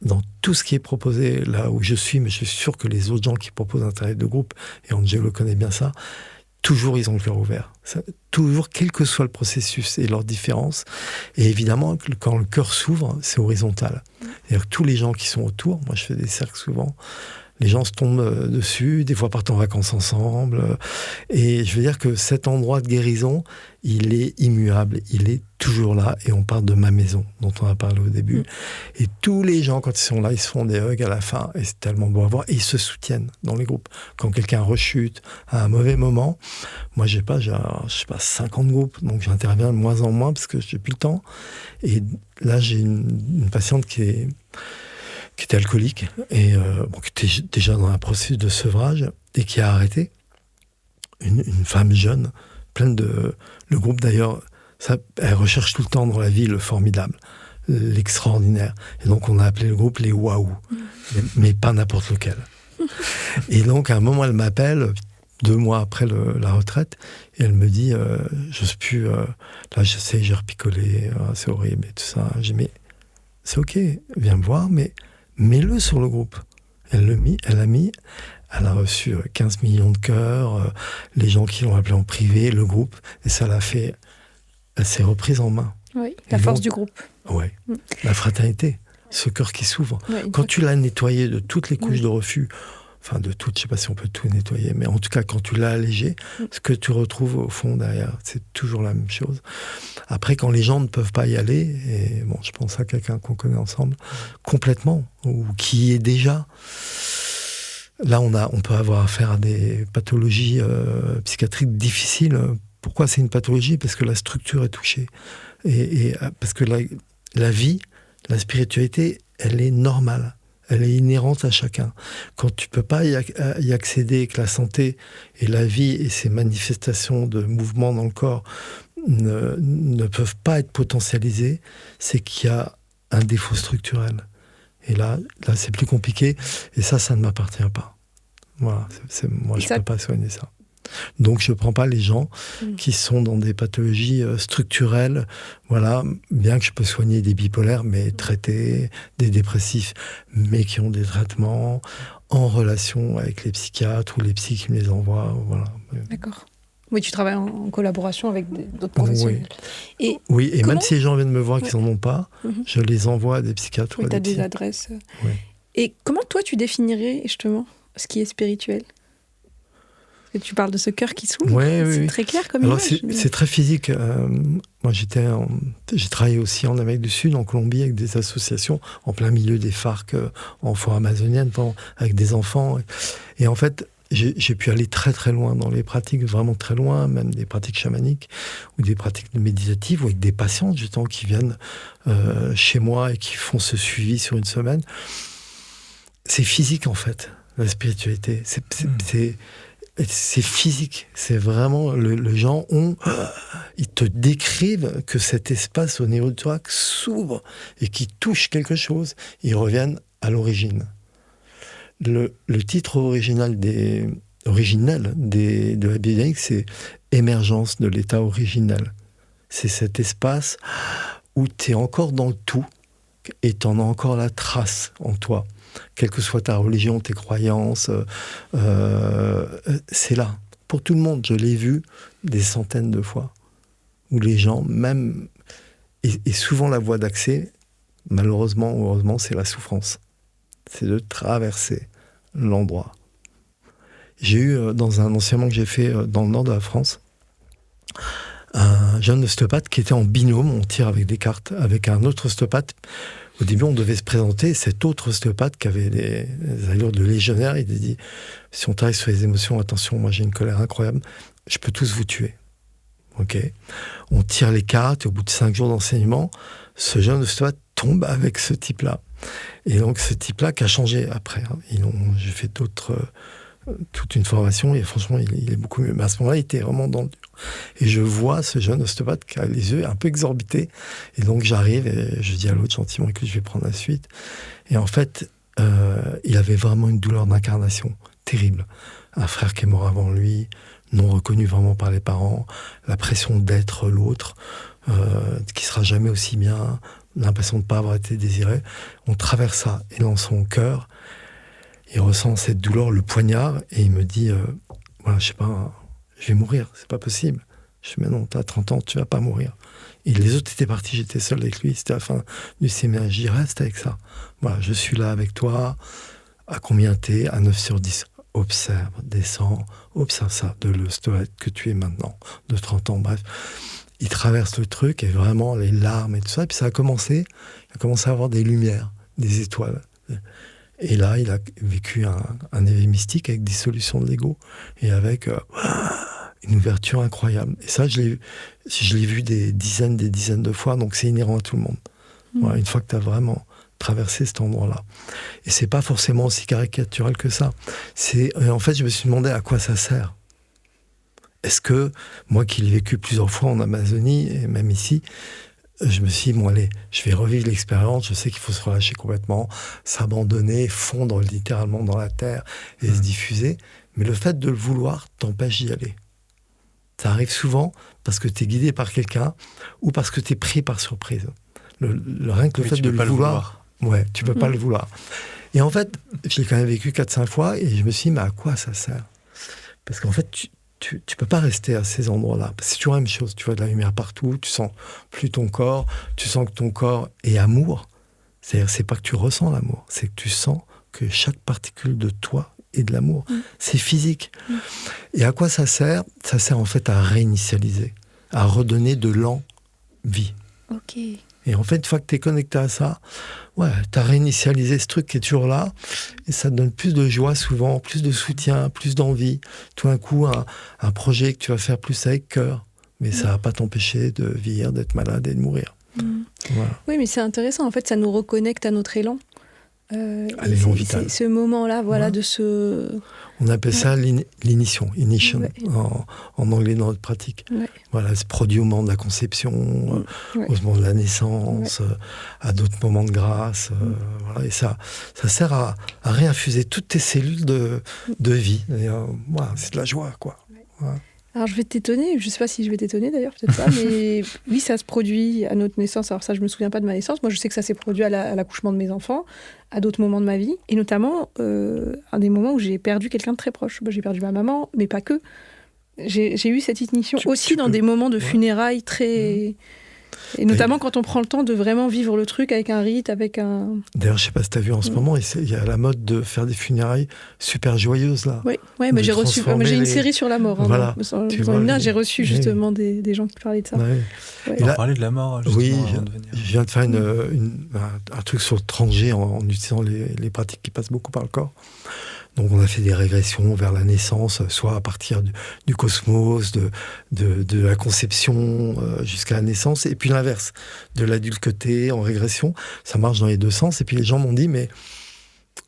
dans tout ce qui est proposé là où je suis, mais je suis sûr que les autres gens qui proposent un travail de groupe, et Angelo connaît bien ça, toujours ils ont le cœur ouvert. Toujours, quel que soit le processus et leurs différences. Et évidemment, quand le cœur s'ouvre, c'est horizontal. C'est-à-dire que tous les gens qui sont autour, moi je fais des cercles souvent, les gens se tombent dessus, des fois partent en vacances ensemble. Et je veux dire que cet endroit de guérison, il est immuable, il est toujours là. Et on parle de ma maison, dont on a parlé au début. Et tous les gens, quand ils sont là, ils se font des hugs à la fin. Et c'est tellement beau à voir. Et ils se soutiennent dans les groupes. Quand quelqu'un rechute à un mauvais moment, moi, j'ai 50 groupes. Donc j'interviens de moins en moins parce que j'ai plus le temps. Et là, j'ai une patiente qui était alcoolique et qui était déjà dans un processus de sevrage et qui a arrêté. Une femme jeune, pleine de... Le groupe d'ailleurs, elle recherche tout le temps dans la vie le formidable, l'extraordinaire. Et donc on a appelé le groupe les Waouh, mais pas n'importe lequel. Et donc à un moment elle m'appelle, 2 mois après la retraite, et elle me dit, j'ose plus, là je sais, j'ai repicolé, c'est horrible et tout ça. J'ai dit, mais c'est ok, viens me voir, mais mets-le sur le groupe. Elle a reçu 15 millions de cœurs, les gens qui l'ont appelé en privé, le groupe, et ça l'a fait, elle s'est reprise en main. Oui, la force du groupe. Oui, la fraternité, ce cœur qui s'ouvre. Ouais, quand tu l'as nettoyé de toutes les couches de refus, enfin de toutes, je ne sais pas si on peut tout nettoyer, mais en tout cas quand tu l'as allégé, ce que tu retrouves au fond derrière, c'est toujours la même chose. Après, quand les gens ne peuvent pas y aller, et bon, je pense à quelqu'un qu'on connaît ensemble, complètement, ou qui est déjà... Là, on peut avoir affaire à des pathologies psychiatriques difficiles. Pourquoi c'est une pathologie ? Parce que la structure est touchée. Et parce que la vie, la spiritualité, elle est normale. Elle est inhérente à chacun. Quand tu ne peux pas y accéder, que la santé et la vie et ses manifestations de mouvement dans le corps ne peuvent pas être potentialisées, c'est qu'il y a un défaut structurel. Et là, c'est plus compliqué. Et ça ne m'appartient pas. Voilà, moi, je ne peux pas soigner ça. Donc, je ne prends pas les gens qui sont dans des pathologies structurelles. Voilà, bien que je peux soigner des bipolaires, mais traités, des dépressifs, mais qui ont des traitements en relation avec les psychiatres ou les psys qui me les envoient. Voilà. D'accord. Oui, tu travailles en collaboration avec d'autres professionnels. Oui, et même si les gens viennent me voir qu'ils n'en ont pas, je les envoie à des psychiatres. Oui, tu as des adresses. Oui. Et comment toi, tu définirais justement ce qui est spirituel ? Parce que tu parles de ce cœur qui s'ouvre, c'est très clair comme image. C'est très physique. Moi, j'ai travaillé aussi en Amérique du Sud, en Colombie, avec des associations, en plein milieu des FARC, en forêt amazonienne, avec des enfants. Et en fait, j'ai pu aller très très loin dans les pratiques, vraiment très loin, même des pratiques chamaniques ou des pratiques méditatives, ou avec des patients justement qui viennent chez moi et qui font ce suivi sur une semaine. C'est physique en fait, la spiritualité. C'est physique. C'est vraiment les gens ils te décrivent que cet espace au niveau de toi s'ouvre et qui touche quelque chose. Ils reviennent à l'origine. Le titre original de la biodynamique, c'est émergence de l'état originel. C'est cet espace où tu es encore dans le tout et tu en as encore la trace en toi. Quelle que soit ta religion, tes croyances, c'est là. Pour tout le monde, je l'ai vu des centaines de fois. Où les gens, même... Et souvent la voie d'accès, malheureusement ou heureusement, c'est la souffrance. C'est de traverser l'endroit. J'ai eu, dans un enseignement que j'ai fait dans le nord de la France, un jeune ostéopathe qui était en binôme, on tire avec des cartes, avec un autre ostéopathe. Au début, on devait se présenter. Cet autre ostéopathe qui avait des allures de légionnaire, il a dit, si on travaille sur les émotions, attention, moi j'ai une colère incroyable, je peux tous vous tuer. Ok. On tire les cartes et au bout de 5 jours d'enseignement, ce jeune ostéopathe tombe avec ce type-là. Et donc ce type-là qui a changé après. J'ai fait toute une formation et franchement, il est beaucoup mieux. Mais à ce moment-là, il était vraiment dans le dur. Et je vois ce jeune ostéopathe qui a les yeux un peu exorbités. Et donc j'arrive et je dis à l'autre gentiment que je vais prendre la suite. Et en fait, il avait vraiment une douleur d'incarnation terrible. Un frère qui est mort avant lui, non reconnu vraiment par les parents, la pression d'être l'autre, qui sera jamais aussi bien, l'impression de ne pas avoir été désiré. On traverse ça. Et dans son cœur, il ressent cette douleur, le poignard, et il me dit, voilà, je sais pas, je vais mourir, c'est pas possible. Je dis, mais non, t'as 30 ans, tu vas pas mourir. Et les autres étaient partis, j'étais seul avec lui, c'était la fin du séminaire. Je dis, reste avec ça. Voilà, je suis là avec toi. À combien t'es? À 9 sur 10. Observe, descends, observe ça, de le stoïque que tu es maintenant, de 30 ans, bref. Il traverse le truc et vraiment les larmes et tout ça. Et puis ça a commencé à avoir des lumières, des étoiles. Et là, il a vécu un éveil mystique avec dissolution de l'ego et avec une ouverture incroyable. Et ça, je l'ai vu des dizaines de fois, donc c'est inhérent à tout le monde. Voilà, une fois que tu as vraiment traversé cet endroit-là. Et c'est pas forcément aussi caricatural que ça. En fait, je me suis demandé à quoi ça sert. Est-ce que, moi qui l'ai vécu plusieurs fois en Amazonie, et même ici, je me suis dit, bon allez, je vais revivre l'expérience, je sais qu'il faut se relâcher complètement, s'abandonner, fondre littéralement dans la terre et se diffuser, mais le fait de le vouloir t'empêche d'y aller. Ça arrive souvent parce que tu es guidé par quelqu'un ou parce que tu es pris par surprise. Rien que le fait de le vouloir, ouais, tu peux pas le vouloir. Et en fait, je l'ai quand même vécu 4-5 fois et je me suis dit, mais à quoi ça sert? Parce qu'en fait, tu peux pas rester à ces endroits-là. C'est toujours la même chose. Tu vois de la lumière partout, tu sens plus ton corps, tu sens que ton corps est amour. C'est-à-dire, c'est pas que tu ressens l'amour, c'est que tu sens que chaque particule de toi est de l'amour. C'est physique. Et à quoi ça sert? Ça sert en fait à réinitialiser, à redonner de l'envie. Ok. Et en fait, une fois que tu es connecté à ça, ouais, tu as réinitialisé ce truc qui est toujours là, et ça te donne plus de joie souvent, plus de soutien, plus d'envie. Tout d'un coup, un projet que tu vas faire plus avec cœur, mais ça va pas t'empêcher de vieillir, d'être malade et de mourir. Voilà. Oui, mais c'est intéressant, en fait, ça nous reconnecte à notre élan. L'élan vital. C'est ce moment-là, voilà, de ce... On appelle ça l'initiation, en anglais dans notre pratique. Ouais. Voilà, c'est produit au moment de la conception, au moment de la naissance, à d'autres moments de grâce. Voilà, et ça sert à réinfuser toutes tes cellules de vie. Et, voilà, c'est de la joie, quoi. Voilà. Alors je vais t'étonner, je ne sais pas si je vais t'étonner d'ailleurs, peut-être pas, mais oui, ça se produit à notre naissance. Alors ça, je ne me souviens pas de ma naissance. Moi, je sais que ça s'est produit à l'accouchement de mes enfants, à d'autres moments de ma vie, et notamment un des moments où j'ai perdu quelqu'un de très proche. J'ai perdu ma maman, mais pas que. J'ai eu cette ignition aussi dans des moments de funérailles très... Et notamment quand on prend le temps de vraiment vivre le truc avec un rite, avec un... D'ailleurs, je ne sais pas si tu as vu en ce moment, il y a la mode de faire des funérailles super joyeuses, là. Oui, mais j'ai reçu... J'ai une série sur la mort. Hein, voilà. J'ai reçu justement des gens qui parlaient de ça. Ouais. On parlait de la mort, justement. Oui, je viens de faire un truc sur le 30G en utilisant les pratiques qui passent beaucoup par le corps. Donc on a fait des régressions vers la naissance, soit à partir du cosmos, de la conception jusqu'à la naissance, et puis l'inverse, de l'adulteté en régression. Ça marche dans les deux sens. Et puis les gens m'ont dit, mais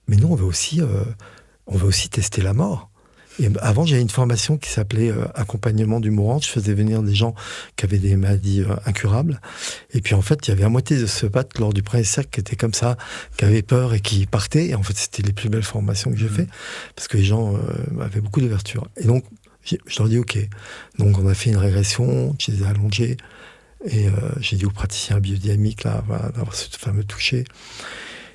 nous, on veut aussi tester la mort. Et avant, j'avais une formation qui s'appelait accompagnement du mourant. Je faisais venir des gens qui avaient des maladies incurables. Et puis en fait, il y avait à moitié de ce pattes lors du premier cercle qui était comme ça, qui avaient peur et qui partaient. Et en fait, c'était les plus belles formations que j'ai fait parce que les gens avaient beaucoup d'ouverture. Et donc, je leur dis OK. Donc, on a fait une régression. Je les ai allongés et j'ai dit aux praticiens biodynamiques là, voilà, d'avoir ce fameux toucher.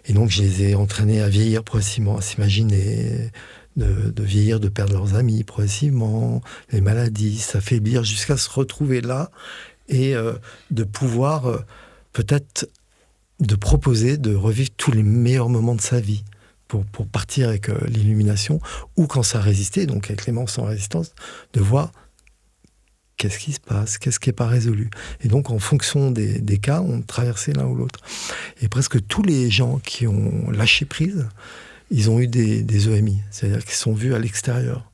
Et donc, je les ai entraînés à vieillir progressivement, à s'imaginer. De vieillir, de perdre leurs amis progressivement, les maladies, s'affaiblir jusqu'à se retrouver là et de pouvoir peut-être de proposer de revivre tous les meilleurs moments de sa vie pour partir avec l'illumination ou quand ça résistait, donc avec les membres sans résistance, de voir qu'est-ce qui se passe, qu'est-ce qui n'est pas résolu. Et donc en fonction des cas, on traversait l'un ou l'autre. Et presque tous les gens qui ont lâché prise, ils ont eu des EMI, c'est-à-dire qu'ils sont vus à l'extérieur,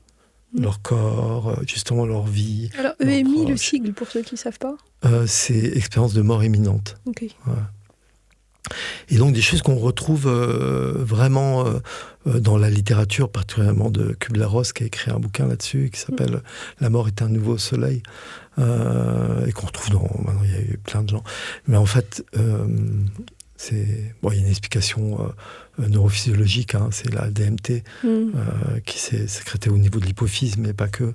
leur corps, justement leur vie. Alors EMI, le sigle, pour ceux qui ne savent pas c'est expérience de mort imminente. Okay. Ouais. Et donc des choses qu'on retrouve vraiment dans la littérature, particulièrement de Kubler-Ross, qui a écrit un bouquin là-dessus, qui s'appelle « La mort est un nouveau soleil », et qu'on retrouve maintenant il y a eu plein de gens. Mais en fait... il y a une explication neurophysiologique, hein, c'est la DMT qui s'est sécrétée au niveau de l'hypophyse, mais pas que,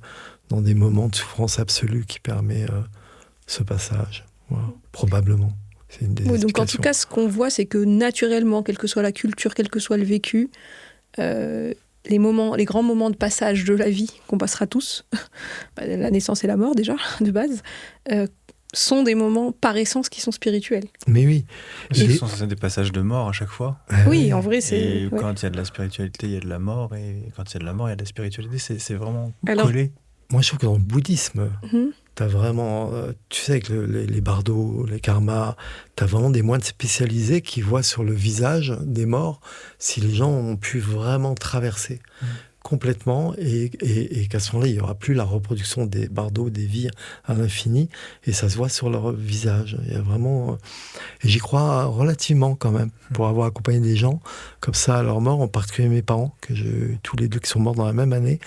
dans des moments de souffrance absolue qui permet ce passage, voilà, probablement. C'est une des explications. Donc en tout cas, ce qu'on voit, c'est que naturellement, quelle que soit la culture, quel que soit le vécu, les grands moments de passage de la vie qu'on passera tous, la naissance et la mort déjà, de base, sont des moments par essence qui sont spirituels. Mais oui. C'est des passages de mort à chaque fois. Oui, en vrai, c'est... Et quand il y a de la spiritualité, il y a de la mort. Et quand il y a de la mort, il y a de la spiritualité. C'est vraiment Alors, collé. Moi, je trouve que dans le bouddhisme, t'as vraiment... tu sais, avec les bardos, les karmas, t'as vraiment des moines spécialisés qui voient sur le visage des morts si les gens ont pu vraiment traverser complètement et qu'à ce moment-là, il n'y aura plus la reproduction des bardos, des vies à l'infini, et ça se voit sur leur visage. Il y a vraiment... Et j'y crois relativement quand même, pour avoir accompagné des gens comme ça à leur mort, en particulier mes parents, tous les deux qui sont morts dans la même année.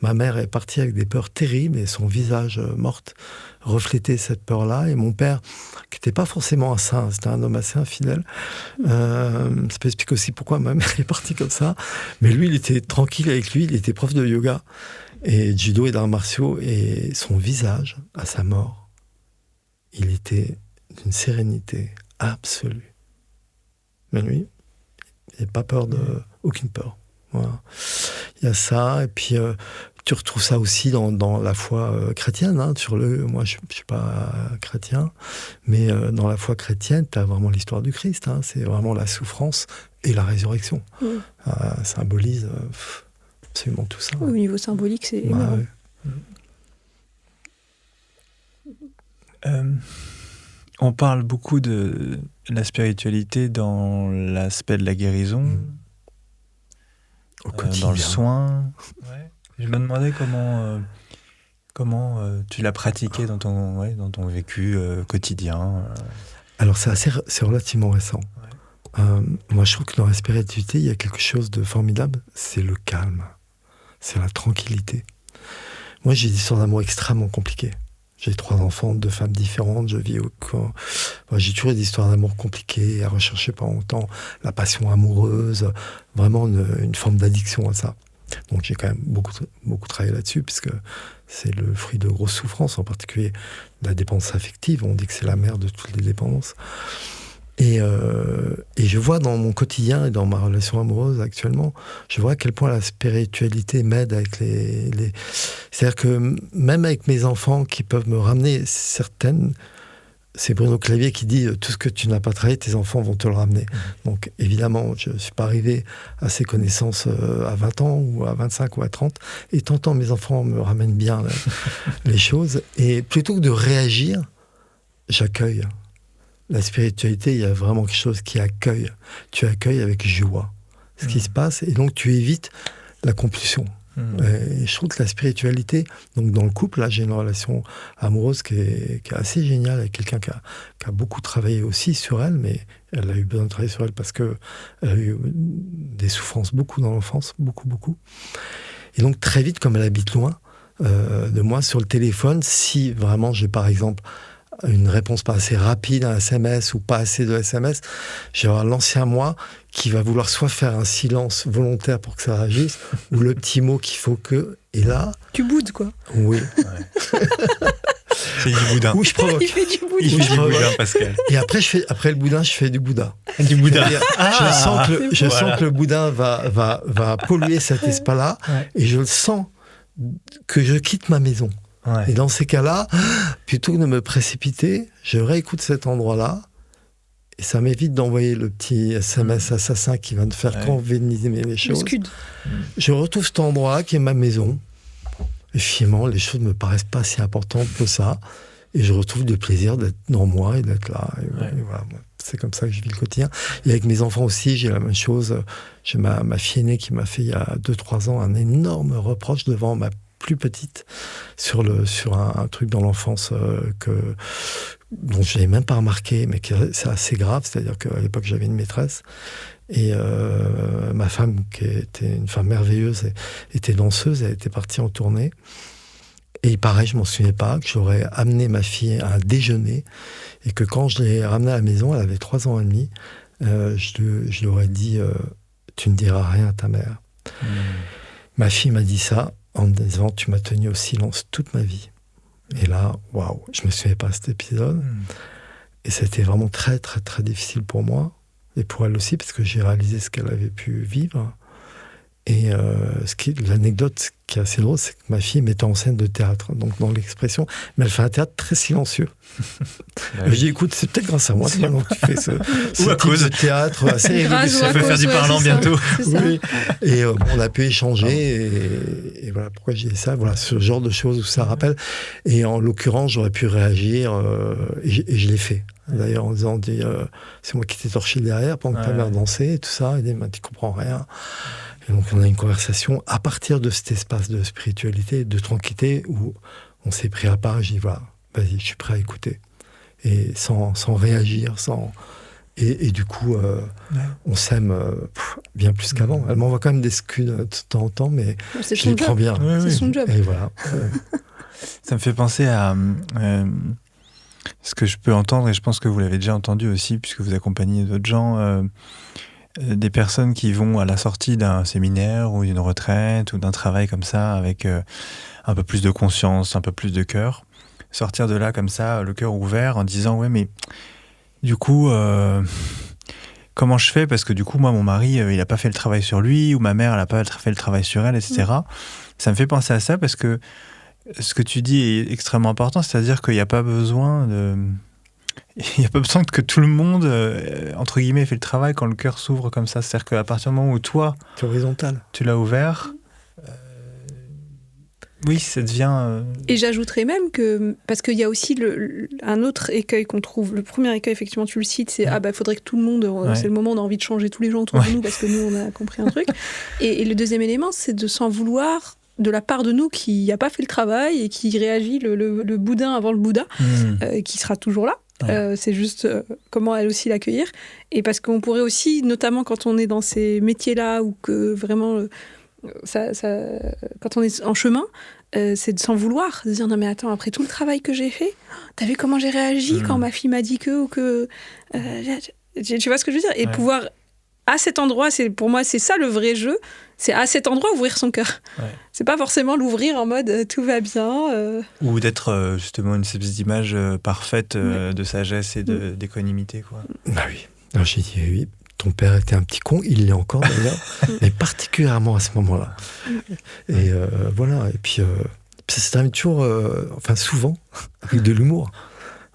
Ma mère est partie avec des peurs terribles, et son visage morte reflétait cette peur-là, et mon père, qui n'était pas forcément un saint, c'était un homme assez infidèle, ça peut expliquer aussi pourquoi ma mère est partie comme ça, mais lui, il était tranquille avec lui, il était prof de yoga, et de judo et d'arts martiaux, et son visage, à sa mort, il était d'une sérénité absolue. Mais lui, il n'avait pas peur aucune peur. Voilà. Il y a ça, et puis tu retrouves ça aussi dans la foi chrétienne. Moi, je ne suis pas chrétien, mais dans la foi chrétienne, tu as vraiment l'histoire du Christ. C'est vraiment la souffrance et la résurrection. Ça symbolise absolument tout ça. Au niveau symbolique, c'est énorme. On parle beaucoup de la spiritualité dans l'aspect de la guérison, au quotidien, dans le soin. Ouais. Je me demandais comment tu l'as pratiqué dans ton vécu quotidien. Alors c'est relativement récent. Ouais. Moi, je trouve que dans la spiritualité, il y a quelque chose de formidable, c'est le calme, c'est la tranquillité. Moi, j'ai des histoires d'amour extrêmement compliquées. J'ai 3 enfants, 2 femmes différentes, j'ai toujours des histoires d'amour compliquées, à rechercher pendant longtemps, la passion amoureuse, vraiment une forme d'addiction à ça. Donc j'ai quand même beaucoup travaillé là-dessus, puisque c'est le fruit de grosses souffrances, en particulier de la dépendance affective. On dit que c'est la mère de toutes les dépendances. Et je vois dans mon quotidien et dans ma relation amoureuse actuellement, je vois à quel point la spiritualité m'aide avec C'est-à-dire que même avec mes enfants qui peuvent me ramener certaines... C'est Bruno Clavier qui dit « Tout ce que tu n'as pas travaillé, tes enfants vont te le ramener ». Donc évidemment, je ne suis pas arrivé à ces connaissances à 20 ans ou à 25 ou à 30. Et tant mes enfants me ramènent bien les choses. Et plutôt que de réagir, j'accueille. La spiritualité, il y a vraiment quelque chose qui accueille. Tu accueilles avec joie ce qui se passe, et donc tu évites la compulsion. Et je trouve que la spiritualité, donc dans le couple, là j'ai une relation amoureuse qui est assez géniale, avec quelqu'un qui a beaucoup travaillé aussi sur elle, mais elle a eu besoin de travailler sur elle parce qu'elle a eu des souffrances beaucoup dans l'enfance, beaucoup. Et donc très vite, comme elle habite loin de moi, sur le téléphone, si vraiment j'ai par exemple une réponse pas assez rapide à un SMS ou pas assez de SMS, j'ai l'ancien moi qui va vouloir soit faire un silence volontaire pour que ça réagisse, ou le petit mot qu'il faut que... Et là... Tu boudes, quoi. Oui. Ouais. C'est du boudin. Ou je provoque. Il fait du boudin. Il fait du boudin, Pascal. Et après le boudin, je fais du Bouddha. Du boudin. Je sens que le boudin va polluer cet espace-là, et je le sens que je quitte ma maison. Ouais. Et dans ces cas-là, plutôt que de me précipiter, je réécoute cet endroit-là, et ça m'évite d'envoyer le petit SMS assassin qui va me faire convenir les choses. Je retrouve cet endroit qui est ma maison, et finalement, les choses ne me paraissent pas si importantes que ça, et je retrouve du plaisir d'être dans moi et d'être là. Et voilà. C'est comme ça que je vis le quotidien. Et avec mes enfants aussi, j'ai la même chose. J'ai ma fille aînée qui m'a fait, il y a 2-3 ans, un énorme reproche devant ma plus petite sur un truc dans l'enfance dont je n'avais même pas remarqué, mais c'est assez grave. C'est-à-dire qu'à l'époque, j'avais une maîtresse, et ma femme, qui était une femme merveilleuse, était danseuse, elle était partie en tournée. Et pareil, je ne m'en souvenais pas, que j'aurais amené ma fille à un déjeuner, et que quand je l'ai ramenée à la maison, elle avait 3 ans et demi, je lui aurais dit tu ne diras rien à ta mère. Ma fille m'a dit ça en me disant tu m'as tenu au silence toute ma vie. Et là, waouh, je ne me souvenais pas de cet épisode. Et c'était vraiment très, très, très difficile pour moi, et pour elle aussi, parce que j'ai réalisé ce qu'elle avait pu vivre. Et l'anecdote qui est assez drôle, c'est que ma fille est metteur en scène de théâtre, donc dans l'expression, mais elle fait un théâtre très silencieux. Je dis, écoute, c'est peut-être grâce à moi que tu fais ce type de théâtre assez révolutionnaire. Ça peut faire du parlant bientôt. Oui. Et on a pu échanger, et voilà pourquoi j'ai dit ça, voilà, ce genre de choses où ça rappelle. Et en l'occurrence, j'aurais pu réagir, et je l'ai fait. D'ailleurs, en disant, c'est moi qui t'ai torché derrière pendant que ta mère dansait, et tout ça. Il dit, tu comprends rien. Et donc, on a une conversation à partir de cet espace de spiritualité, de tranquillité, où on s'est pris à part. J'ai dit, voilà, vas-y, je suis prêt à écouter. Et sans réagir, Et du coup, on s'aime bien plus qu'avant. Elle m'envoie quand même des scuds de temps en temps, mais je les prends bien. C'est son job. Et voilà. Ça me fait penser à ce que je peux entendre, et je pense que vous l'avez déjà entendu aussi, puisque vous accompagnez d'autres gens, des personnes qui vont à la sortie d'un séminaire ou d'une retraite ou d'un travail comme ça, avec un peu plus de conscience, un peu plus de cœur, sortir de là comme ça, le cœur ouvert, en disant ouais, mais du coup, comment je fais? Parce que du coup, moi, mon mari, il n'a pas fait le travail sur lui, ou ma mère, elle n'a pas fait le travail sur elle, etc. Ça me fait penser à ça parce que ce que tu dis est extrêmement important, c'est-à-dire qu'il n'y a pas besoin que tout le monde, entre guillemets, fait le travail quand le cœur s'ouvre comme ça. C'est-à-dire qu'à partir du moment où toi, c'est horizontal, tu l'as ouvert, oui, ça devient... Et j'ajouterais même que, parce qu'il y a aussi un autre écueil qu'on trouve, le premier écueil, effectivement, tu le cites, c'est faudrait que tout le monde, c'est le moment où on a envie de changer tous les gens autour de nous, parce que nous, on a compris un truc. Et le deuxième élément, c'est de s'en vouloir de la part de nous qui n'a pas fait le travail et qui réagit le boudin avant le Bouddha, qui sera toujours là. C'est juste comment elle aussi l'accueillir. Et parce qu'on pourrait aussi, notamment quand on est dans ces métiers-là, ou que vraiment, quand on est en chemin, c'est de s'en vouloir, de dire non mais attends, après tout le travail que j'ai fait, t'as vu comment j'ai réagi quand ma fille m'a dit que, ou que... tu vois ce que je veux dire? Et pouvoir, à cet endroit, pour moi c'est ça le vrai jeu, c'est à cet endroit ouvrir son cœur. C'est pas forcément l'ouvrir en mode tout va bien. Ou d'être justement une espèce d'image parfaite de sagesse et d'équanimité, quoi. Bah oui. Alors j'ai dit oui, ton père était un petit con, il l'est encore d'ailleurs, mais particulièrement à ce moment-là. Et voilà, et puis ça se termine toujours, enfin souvent, avec de l'humour.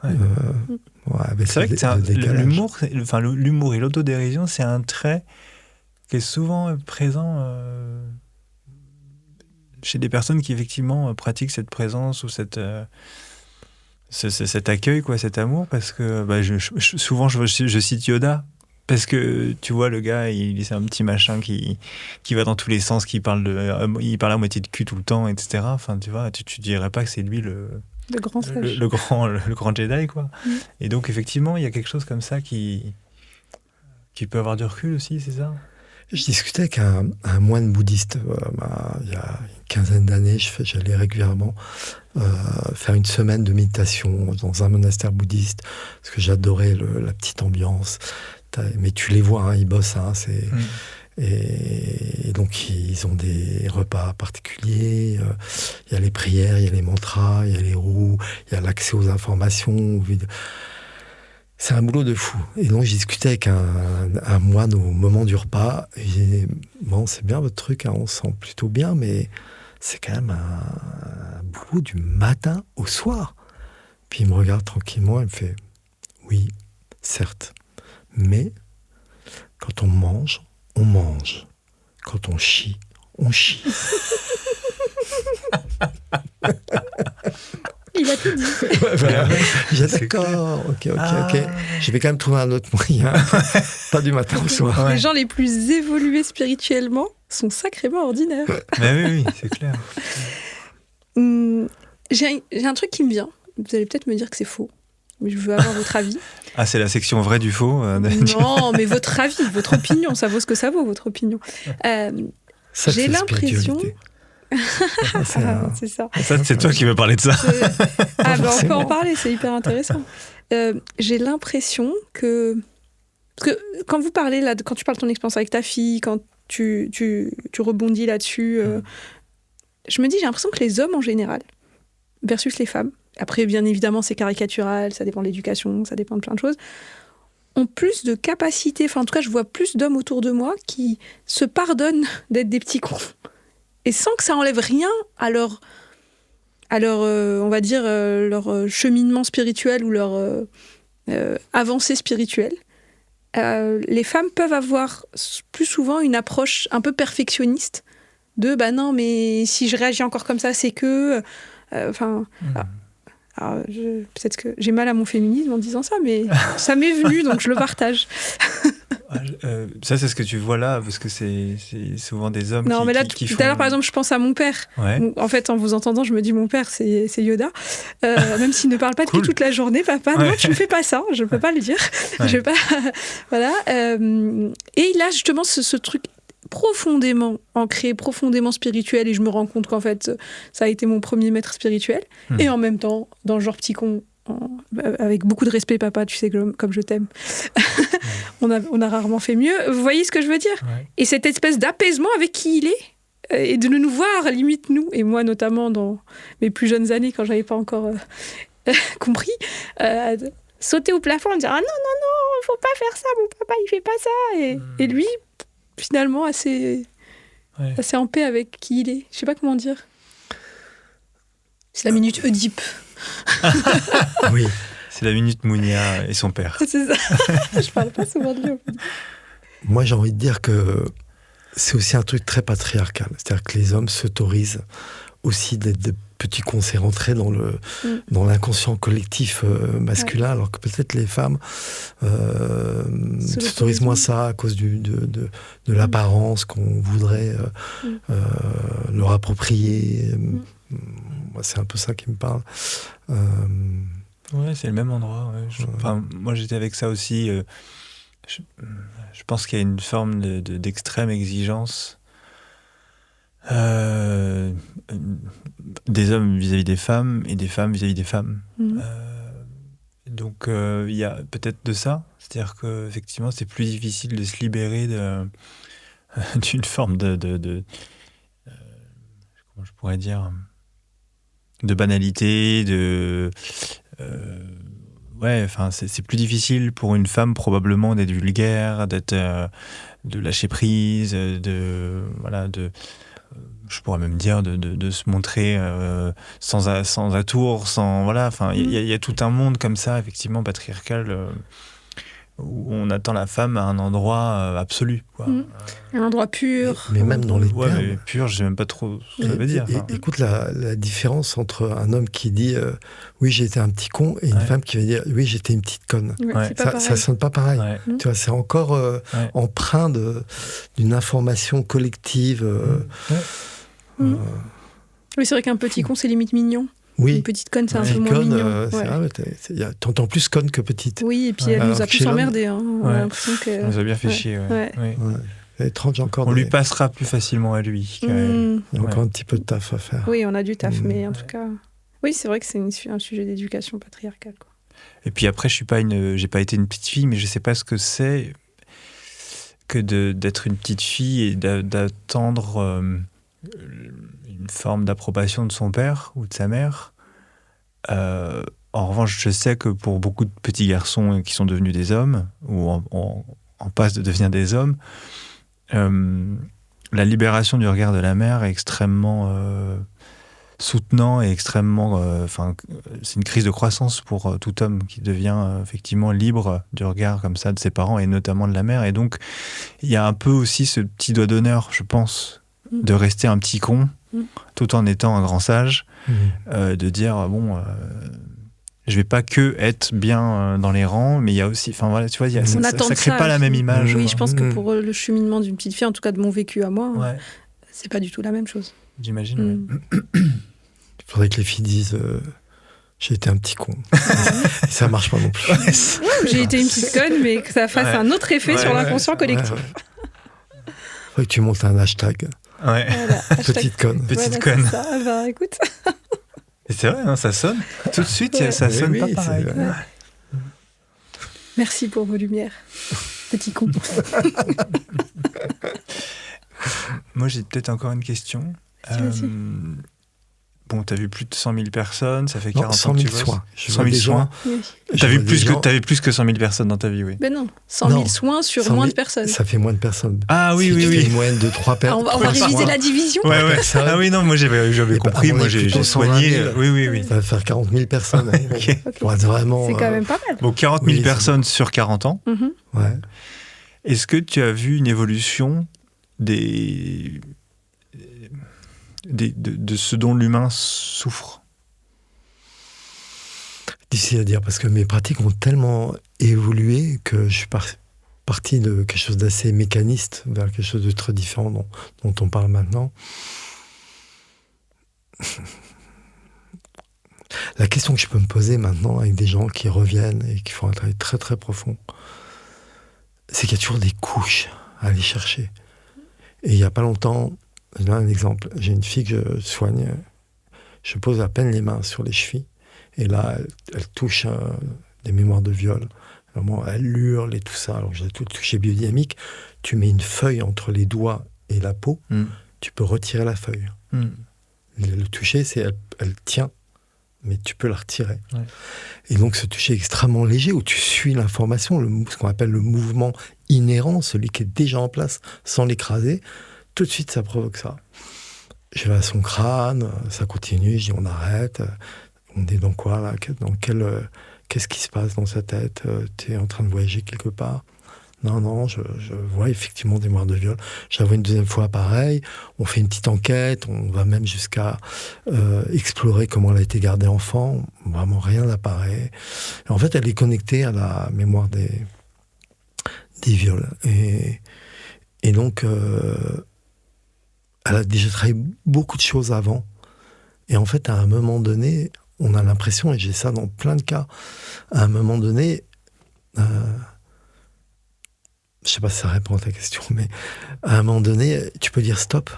C'est vrai que l'humour et l'autodérision, c'est un trait qui est souvent présent chez des personnes qui effectivement pratiquent cette présence ou cet accueil, quoi, cet amour, parce que souvent je cite Yoda, parce que tu vois le gars, c'est un petit machin qui va dans tous les sens, il parle à moitié de cul tout le temps, etc. Enfin, tu vois, tu dirais pas que c'est lui le grand Jedi, quoi. Et donc effectivement il y a quelque chose comme ça qui peut avoir du recul aussi, c'est ça? Je discutais avec un moine bouddhiste il y a une quinzaine d'années. J'allais régulièrement faire une semaine de méditation dans un monastère bouddhiste, parce que j'adorais la petite ambiance. Mais tu les vois, ils bossent. Et donc, ils ont des repas particuliers. Il y a les prières, il y a les mantras, il y a les roues, il y a l'accès aux informations. C'est un boulot de fou. Et donc, j'ai discuté avec un moine au moment du repas. Et j'ai dit, bon, c'est bien votre truc, on se sent plutôt bien, mais c'est quand même un boulot du matin au soir. Puis il me regarde tranquillement et me fait, oui, certes, mais quand on mange, on mange. Quand on chie, on chie. Il a tout dit. Voilà. J'ai dit, d'accord, ok. Je vais quand même trouver un autre moyen. Pas du matin au soir. Les gens les plus évolués spirituellement sont sacrément ordinaires. Mais oui, c'est clair. J'ai un truc qui me vient. Vous allez peut-être me dire que c'est faux. Mais je veux avoir votre avis. Ah, c'est la section vrai du faux Non, mais votre avis, votre opinion, ça vaut ce que ça vaut, votre opinion. J'ai l'impression... c'est ça. Ça, c'est toi qui veux parler de ça. On peut en parler, c'est hyper intéressant. J'ai l'impression que... Parce que quand vous parlez, là, quand tu parles de ton expérience avec ta fille, quand tu rebondis là-dessus, je me dis, j'ai l'impression que les hommes en général, versus les femmes, après, bien évidemment, c'est caricatural, ça dépend de l'éducation, ça dépend de plein de choses, ont plus de capacité, enfin en tout cas je vois plus d'hommes autour de moi qui se pardonnent d'être des petits cons. Et sans que ça enlève rien à leur on va dire, leur cheminement spirituel ou leur avancée spirituelle. Les femmes peuvent avoir plus souvent une approche un peu perfectionniste de bah non mais si je réagis encore comme ça c'est que peut-être que j'ai mal à mon féminisme en disant ça mais ça m'est venu donc je le partage. Ça c'est ce que tu vois là parce que c'est souvent des hommes non, mais là, qui tout font... à l'heure par exemple je pense à mon père. Ouais. En fait en vous entendant je me dis mon père c'est Yoda même s'il ne parle pas depuis toute la journée papa non tu ne fais pas ça je ne peux pas le dire je vais pas voilà et il a justement ce truc profondément ancré, profondément spirituel et je me rends compte qu'en fait ça a été mon premier maître spirituel et en même temps dans le genre petit con avec beaucoup de respect papa tu sais comme je t'aime on a rarement fait mieux, vous voyez ce que je veux dire et cette espèce d'apaisement avec qui il est et de nous voir limite nous et moi notamment dans mes plus jeunes années quand j'avais pas encore compris sauter au plafond et dire ah non faut pas faire ça mon papa il fait pas ça et lui finalement assez en paix avec qui il est. Je sais pas comment dire. C'est la minute Oedipe. Oui. C'est la minute Mounia et son père. C'est ça. Je parle pas souvent de lui. Moi, j'ai envie de dire que c'est aussi un truc très patriarcal. C'est-à-dire que les hommes s'autorisent aussi d'être des petits cons. C'est rentré dans l'inconscient collectif masculin, alors que peut-être les femmes s'autorisent moins ça à cause de l'apparence qu'on voudrait leur approprier. Moi, c'est un peu ça qui me parle. Ouais, c'est le même endroit. Ouais. Moi, j'étais avec ça aussi. Je pense qu'il y a une forme d'extrême exigence des hommes vis-à-vis des femmes et des femmes vis-à-vis des femmes. Donc, il y a peut-être de ça. C'est-à-dire qu'effectivement, c'est plus difficile de se libérer d'une forme comment je pourrais dire, de banalité, c'est plus difficile pour une femme probablement d'être vulgaire, de lâcher prise, je pourrais même dire de se montrer sans atour, il y a tout un monde comme ça, effectivement patriarcal, où on attend la femme à un endroit absolu, quoi. Un endroit pur. Mais même dans les termes. Mais pur, je sais même pas trop ce que ça veut dire. Écoute la différence entre un homme qui dit oui j'ai été un petit con et une femme qui va dire oui j'étais une petite conne. Ça sonne pas pareil. Tu vois, c'est encore empreint d'une information collective. Oui, c'est vrai qu'un petit con c'est limite mignon. Oui. Une petite conne, c'est un peu moins mignon. T'entends plus conne que petite. Oui, et puis elle nous a plus emmerdés. Hein. On a l'impression que... Elle nous a bien fait chier. Étrange encore. On lui passera plus facilement à lui. Il y a encore un petit peu de taf à faire. Oui, on a du taf, mais en tout cas... Oui, c'est vrai que c'est un sujet d'éducation patriarcale. Quoi. Et puis après, j'ai pas été une petite fille, mais je sais pas ce que c'est que d'être une petite fille et d'attendre... une forme d'approbation de son père ou de sa mère. En revanche, je sais que pour beaucoup de petits garçons qui sont devenus des hommes ou en passe de devenir des hommes, la libération du regard de la mère est extrêmement soutenant et extrêmement... c'est une crise de croissance pour tout homme qui devient effectivement libre du regard comme ça de ses parents et notamment de la mère. Et donc, il y a un peu aussi ce petit doigt d'honneur, je pense, de rester un petit con tout en étant un grand sage, de dire je vais pas que être bien dans les rangs, mais il y a aussi, tu vois, ça crée pas la même image. Oui, je pense que pour le cheminement d'une petite fille, en tout cas de mon vécu à moi, c'est pas du tout la même chose. J'imagine. Il faudrait que les filles disent j'ai été un petit con. Ça marche pas non plus. J'ai été une petite conne, mais que ça fasse un autre effet sur l'inconscient collectif. Faudrait que tu montes un hashtag. Voilà, petite conne. Petite conne. Ça. Bah, écoute. Et c'est vrai, ça sonne. Tout de suite, ça sonne pas pareil. Merci pour vos lumières. Petit con. Moi, j'ai peut-être encore une question. bon, tu as vu plus de 100 000 personnes, ça fait Non, 40 100 ans que 000 tu bosses. soins. 100 000 soins. Oui. T'avais plus que 100 000 personnes dans ta vie, oui. Ben non, 100 000 Non. soins sur 100 000, moins de personnes. Ça fait moins de personnes. Ah oui, Si oui, tu oui. fais une moyenne de 3 personnes. On va réviser la division. Ouais, ouais. personnes. Ah oui, non, moi j'avais Et compris, bah, moi on est j'ai plutôt soigné. 120 000. Oui. Ça va faire 40 000 personnes. Ok. Pour être vraiment, C'est quand même pas mal. Bon, 40 000 Oui, personnes sur 40 ans. Mhm. Ouais. Est-ce que tu as vu une évolution de ce dont l'humain souffre? Difficile à dire parce que mes pratiques ont tellement évolué que je suis parti de quelque chose d'assez mécaniste vers quelque chose de très différent dont on parle maintenant. La question que je peux me poser maintenant avec des gens qui reviennent et qui font un travail très très profond, c'est qu'il y a toujours des couches à aller chercher. Et il n'y a pas longtemps, je donne un exemple, j'ai une fille que je soigne, je pose à peine les mains sur les chevilles, et là, elle touche des mémoires de viol. Vraiment, elle hurle et tout ça. Alors, j'ai tout touché biodynamique. Tu mets une feuille entre les doigts et la peau, tu peux retirer la feuille. Le toucher, elle tient, mais tu peux la retirer. Ouais. Et donc, ce toucher extrêmement léger, où tu suis l'information, ce qu'on appelle le mouvement inhérent, celui qui est déjà en place, sans l'écraser, tout de suite, ça provoque ça. Je vais à son crâne, ça continue, je dis on arrête. On est dans quoi, là? Qu'est-ce qui se passe dans sa tête? Tu es en train de voyager quelque part? Non, je vois effectivement des mémoires de viol. J'avoue une deuxième fois pareil. On fait une petite enquête. On va même jusqu'à explorer comment elle a été gardée enfant. Vraiment, rien n'apparaît. Et en fait, elle est connectée à la mémoire des viols. Et donc, elle a déjà travaillé beaucoup de choses avant. Et en fait, à un moment donné, on a l'impression, et j'ai ça dans plein de cas, à un moment donné, je sais pas si ça répond à ta question, mais à un moment donné, tu peux dire stop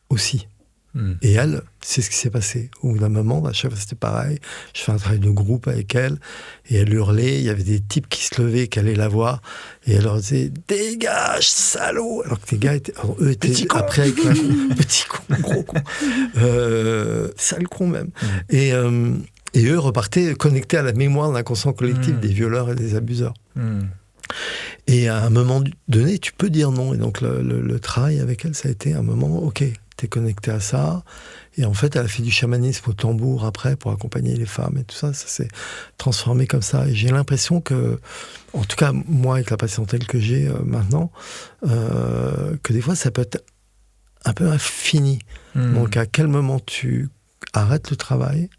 aussi. Et elle, c'est ce qui s'est passé. Au bout d'un moment, à chaque fois c'était pareil. Je fais un travail de groupe avec elle, et elle hurlait. Il y avait des types qui se levaient, qui allaient la voir, et elle leur disait « Dégage, salaud !» Alors que les gars eux étaient après avec un petit con, gros con, sale con même. Et eux repartaient connectés à la mémoire de l'inconscient collectif des violeurs et des abuseurs. Et à un moment donné, tu peux dire non. Et donc le travail avec elle, ça a été un moment, ok, t'es connecté à ça. Et en fait, elle a fait du chamanisme au tambour après pour accompagner les femmes et tout ça. Ça s'est transformé comme ça. Et j'ai l'impression que, en tout cas, moi, avec la patientèle que j'ai maintenant, que des fois, ça peut être un peu infini. Donc, à quel moment tu arrêtes le travail?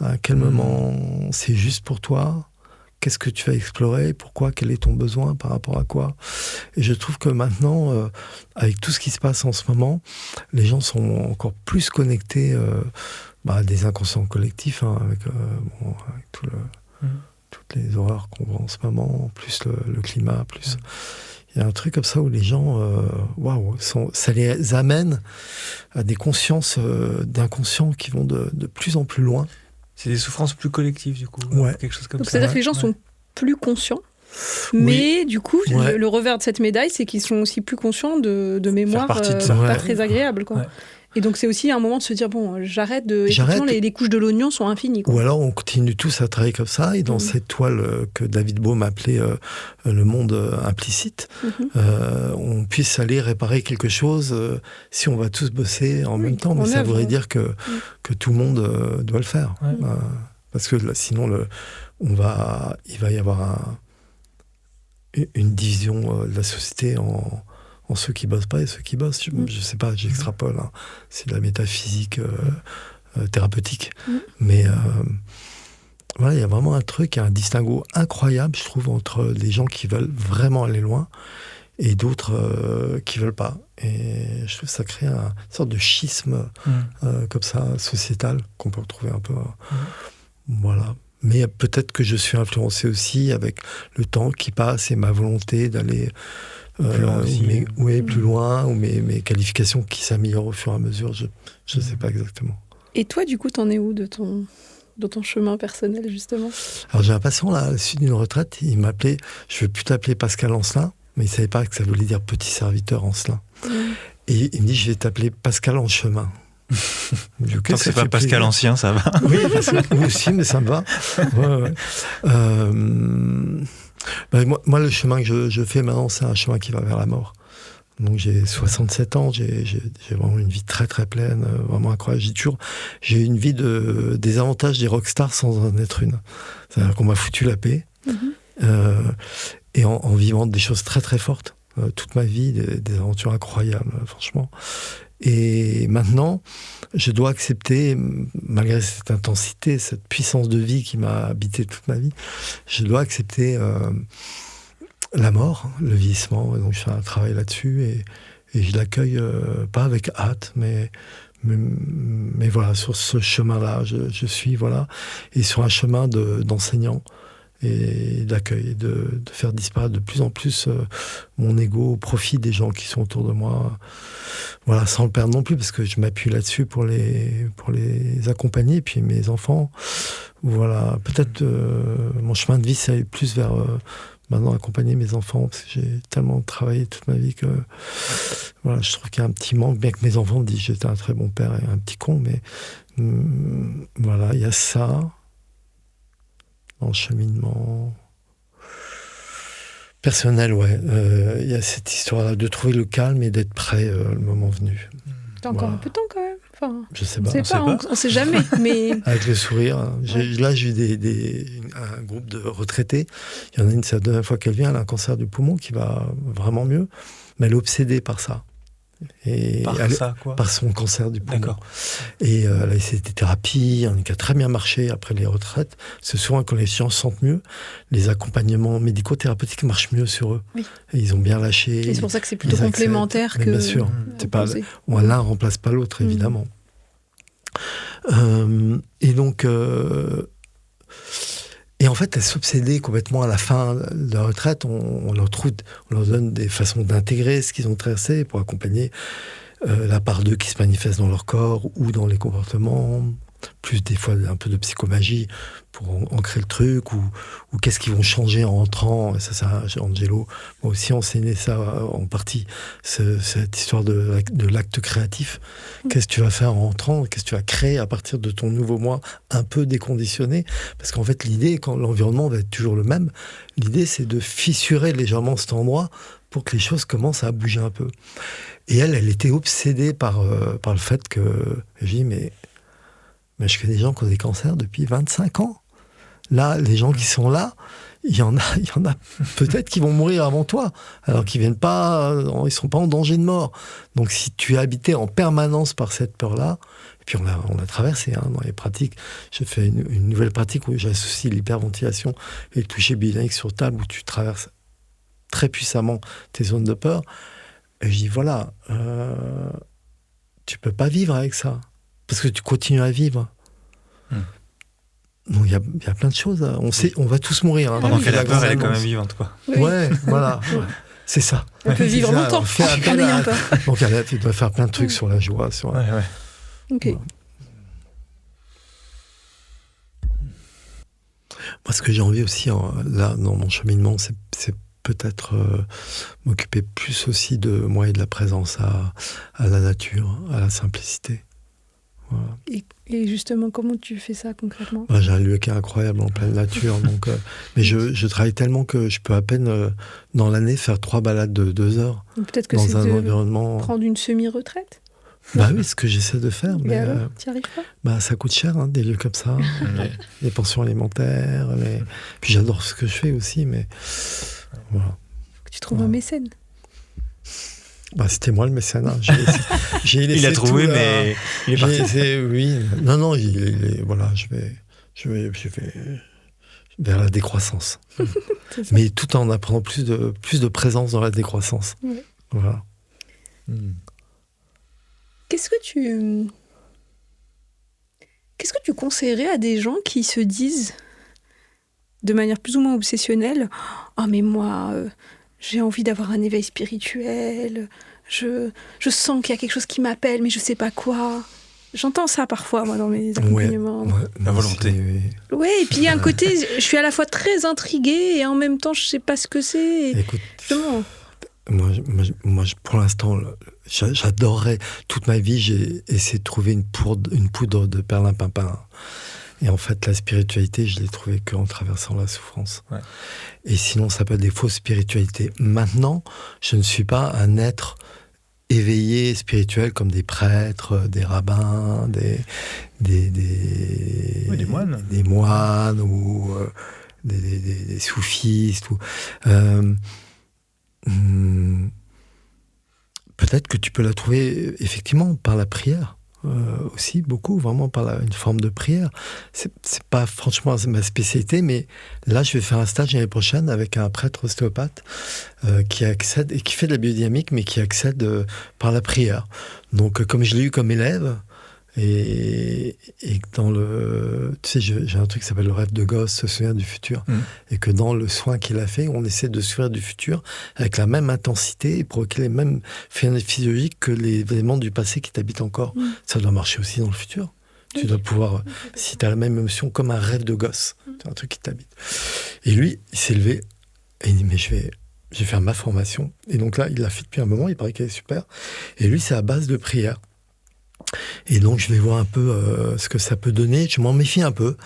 À quel moment c'est juste pour toi? Qu'est-ce que tu vas explorer? Pourquoi? Quel est ton besoin? Par rapport à quoi? Et je trouve que maintenant, avec tout ce qui se passe en ce moment, les gens sont encore plus connectés à des inconscients collectifs, avec toutes les horreurs qu'on voit en ce moment, plus le climat, plus... Il y a un truc comme ça où les gens, ça les amène à des consciences d'inconscients qui vont de plus en plus loin. C'est des souffrances plus collectives, du coup. Ouais. Quelque chose comme Donc ça. c'est-à-dire que les gens sont plus conscients, mais du coup, Ouais. le revers de cette médaille, c'est qu'ils sont aussi plus conscients de mémoires partie de ça. pas Ouais. très agréables, quoi. Ouais. Et donc c'est aussi un moment de se dire, bon, j'arrête de... J'arrête. Effectivement, les couches de l'oignon sont infinies, quoi. Ou alors on continue tous à travailler comme ça, et dans cette toile que David Bohm appelait le monde implicite, on puisse aller réparer quelque chose si on va tous bosser en même temps. Mais ça voudrait dire que tout le monde doit le faire. Ouais. Parce que là, sinon, il va y avoir une division de la société en ceux qui bossent pas et ceux qui bossent. Je sais pas, j'extrapole. C'est de la métaphysique thérapeutique. Mais voilà, il y a vraiment un truc, un distinguo incroyable, je trouve, entre les gens qui veulent vraiment aller loin et d'autres qui veulent pas. Et je trouve que ça crée une sorte de schisme comme ça, sociétal, qu'on peut retrouver un peu. Voilà. Mais peut-être que je suis influencé aussi avec le temps qui passe et ma volonté d'aller plus loin, ou mes qualifications qui s'améliorent au fur et à mesure. Je ne sais pas exactement. Et toi, du coup, t'en es où de ton chemin personnel, justement? Alors j'ai un patient, là, à la suite d'une retraite, il m'appelait, je ne veux plus t'appeler Pascal Ancelin, mais il ne savait pas que ça voulait dire petit serviteur Ancelin. Et il me dit, je vais t'appeler Pascal en chemin. Ok, Tant que c'est pas Pascal Ancien, ça va. Oui, moi aussi, mais ça me va. Ouais. Moi, le chemin que je fais maintenant, c'est un chemin qui va vers la mort. Donc j'ai 67 ans, j'ai vraiment une vie très très pleine, vraiment incroyable. J'ai une vie des avantages des rockstars sans en être une. C'est-à-dire qu'on m'a foutu la paix, et en vivant des choses très très fortes, toute ma vie, des aventures incroyables, franchement. Et maintenant, je dois accepter, malgré cette intensité, cette puissance de vie qui m'a habité toute ma vie, je dois accepter la mort, le vieillissement. Et donc je fais un travail là-dessus et je l'accueille pas avec hâte, mais voilà, sur ce chemin-là, je suis, voilà, et sur un chemin d'enseignant et d'accueil, de faire disparaître de plus en plus mon ego au profit des gens qui sont autour de moi, voilà, sans le perdre non plus, parce que je m'appuie là-dessus pour les accompagner, et puis mes enfants, voilà, peut-être mon chemin de vie, c'est plus vers maintenant accompagner mes enfants, parce que j'ai tellement travaillé toute ma vie que voilà, je trouve qu'il y a un petit manque, bien que mes enfants me disent que j'étais un très bon père et un petit con, mais voilà, il y a ça dans le cheminement personnel, ouais. Il y a cette histoire de trouver le calme et d'être prêt le moment venu. T'as encore un peu de temps quand même. Enfin, je sais pas. On sait jamais, mais... Avec le sourire. Là, j'ai eu un groupe de retraités. Il y en a une, c'est la deuxième fois qu'elle vient, elle a un cancer du poumon qui va vraiment mieux, mais elle est obsédée par ça. Et par son cancer du poumon. D'accord. Et elle a essayé des thérapies, qui a très bien marché après les retraites. C'est souvent quand les gens se sentent mieux, les accompagnements médico-thérapeutiques marchent mieux sur eux. Oui. Et ils ont bien lâché. Et c'est pour ça que c'est plutôt complémentaire que... Bien sûr. L'un remplace pas l'autre, évidemment. Et donc... Et en fait, elles s'obsédaient complètement à la fin de la retraite. On leur donne des façons d'intégrer ce qu'ils ont traversé pour accompagner la part d'eux qui se manifeste dans leur corps ou dans les comportements, plus des fois un peu de psychomagie pour ancrer le truc, ou qu'est-ce qu'ils vont changer en rentrant. Et ça, Angelo m'a aussi enseigné ça en partie, cette histoire de l'acte créatif. Qu'est-ce que tu vas faire en rentrant? Qu'est-ce que tu vas créer à partir de ton nouveau moi un peu déconditionné? Parce qu'en fait, l'idée, quand l'environnement va être toujours le même, l'idée, c'est de fissurer légèrement cet endroit pour que les choses commencent à bouger un peu. Et elle était obsédée par le fait que... Je dis, mais je connais des gens qui ont des cancers depuis 25 ans. Là, les gens qui sont là, il y en a peut-être qui vont mourir avant toi, alors qu'ils viennent pas, ils sont pas en danger de mort. Donc, si tu es habité en permanence par cette peur-là, et puis on a traversé dans les pratiques. J'ai fait une nouvelle pratique où j'associe l'hyperventilation et le toucher biodynamique sur table, où tu traverses très puissamment tes zones de peur. Et je dis, voilà, tu peux pas vivre avec ça, parce que tu continues à vivre. Donc il y a plein de choses. On va tous mourir. Pendant que la peur, elle est quand même vivante, quoi. Oui. Ouais, voilà. Ouais. C'est ça. On peut vivre longtemps. Donc tu dois faire plein de trucs sur la joie. Ouais. Ok. Ouais. Moi, ce que j'ai envie aussi, là, dans mon cheminement, c'est peut-être m'occuper plus aussi de moi et de la présence à la nature, à la simplicité. Voilà. Et justement, comment tu fais ça concrètement? J'ai un lieu qui est incroyable en pleine nature, donc, mais je travaille tellement que je peux à peine dans l'année faire 3 balades de 2 heures. Peut-être que dans c'est un environnement... prendre une semi-retraite. Oui, c'est ce que j'essaie de faire. Mais alors, t'y arrives pas? Ça coûte cher, des lieux comme ça. Les pensions alimentaires. Puis j'adore ce que je fais aussi, mais voilà. Faut que tu trouves un mécène. C'était moi le mécène. J'ai laissé il a trouvé, tout, mais il est parti. Oui. Non, voilà, je vais vers la décroissance. Mais tout en apprenant plus de présence dans la décroissance. Ouais. Voilà. Qu'est-ce que tu conseillerais à des gens qui se disent, de manière plus ou moins obsessionnelle, « Ah, mais moi, j'ai envie d'avoir un éveil spirituel, je sens qu'il y a quelque chose qui m'appelle, mais je sais pas quoi. » J'entends ça parfois, moi, dans mes accompagnements. La volonté. Oui, et puis il y a un côté, je suis à la fois très intriguée et en même temps, je sais pas ce que c'est. Écoute, justement... Moi, pour l'instant, j'adorerais. Toute ma vie, j'ai essayé de trouver une poudre de perlimpinpin. Et en fait, la spiritualité, je l'ai trouvée qu'en traversant la souffrance. Ouais. Et sinon, ça peut être des fausses spiritualités. Maintenant, je ne suis pas un être éveillé spirituel comme des prêtres, des rabbins, des moines. Des moines ou des soufistes. Peut-être que tu peux la trouver effectivement par la prière. Aussi beaucoup, vraiment par une forme de prière. C'est pas franchement ma spécialité, mais là je vais faire un stage l'année prochaine avec un prêtre ostéopathe qui accède et qui fait de la biodynamique, mais qui accède par la prière. Donc comme je l'ai eu comme élève, et dans tu sais, j'ai un truc qui s'appelle le rêve de gosse, se souvenir du futur, et que dans le soin qu'il a fait, on essaie de se souvenir du futur avec la même intensité et provoquer les mêmes phénomènes physiologiques que les événements du passé qui t'habitent encore. Ça doit marcher aussi dans le futur. Tu dois pouvoir, si tu as la même émotion, comme un rêve de gosse, c'est un truc qui t'habite. Et lui, il s'est levé et il dit, mais je vais faire ma formation. Et donc là, il l'a fait depuis un moment, il paraît qu'elle est super. Et lui, c'est à base de prière. Et donc, je vais voir un peu ce que ça peut donner. Je m'en méfie un peu,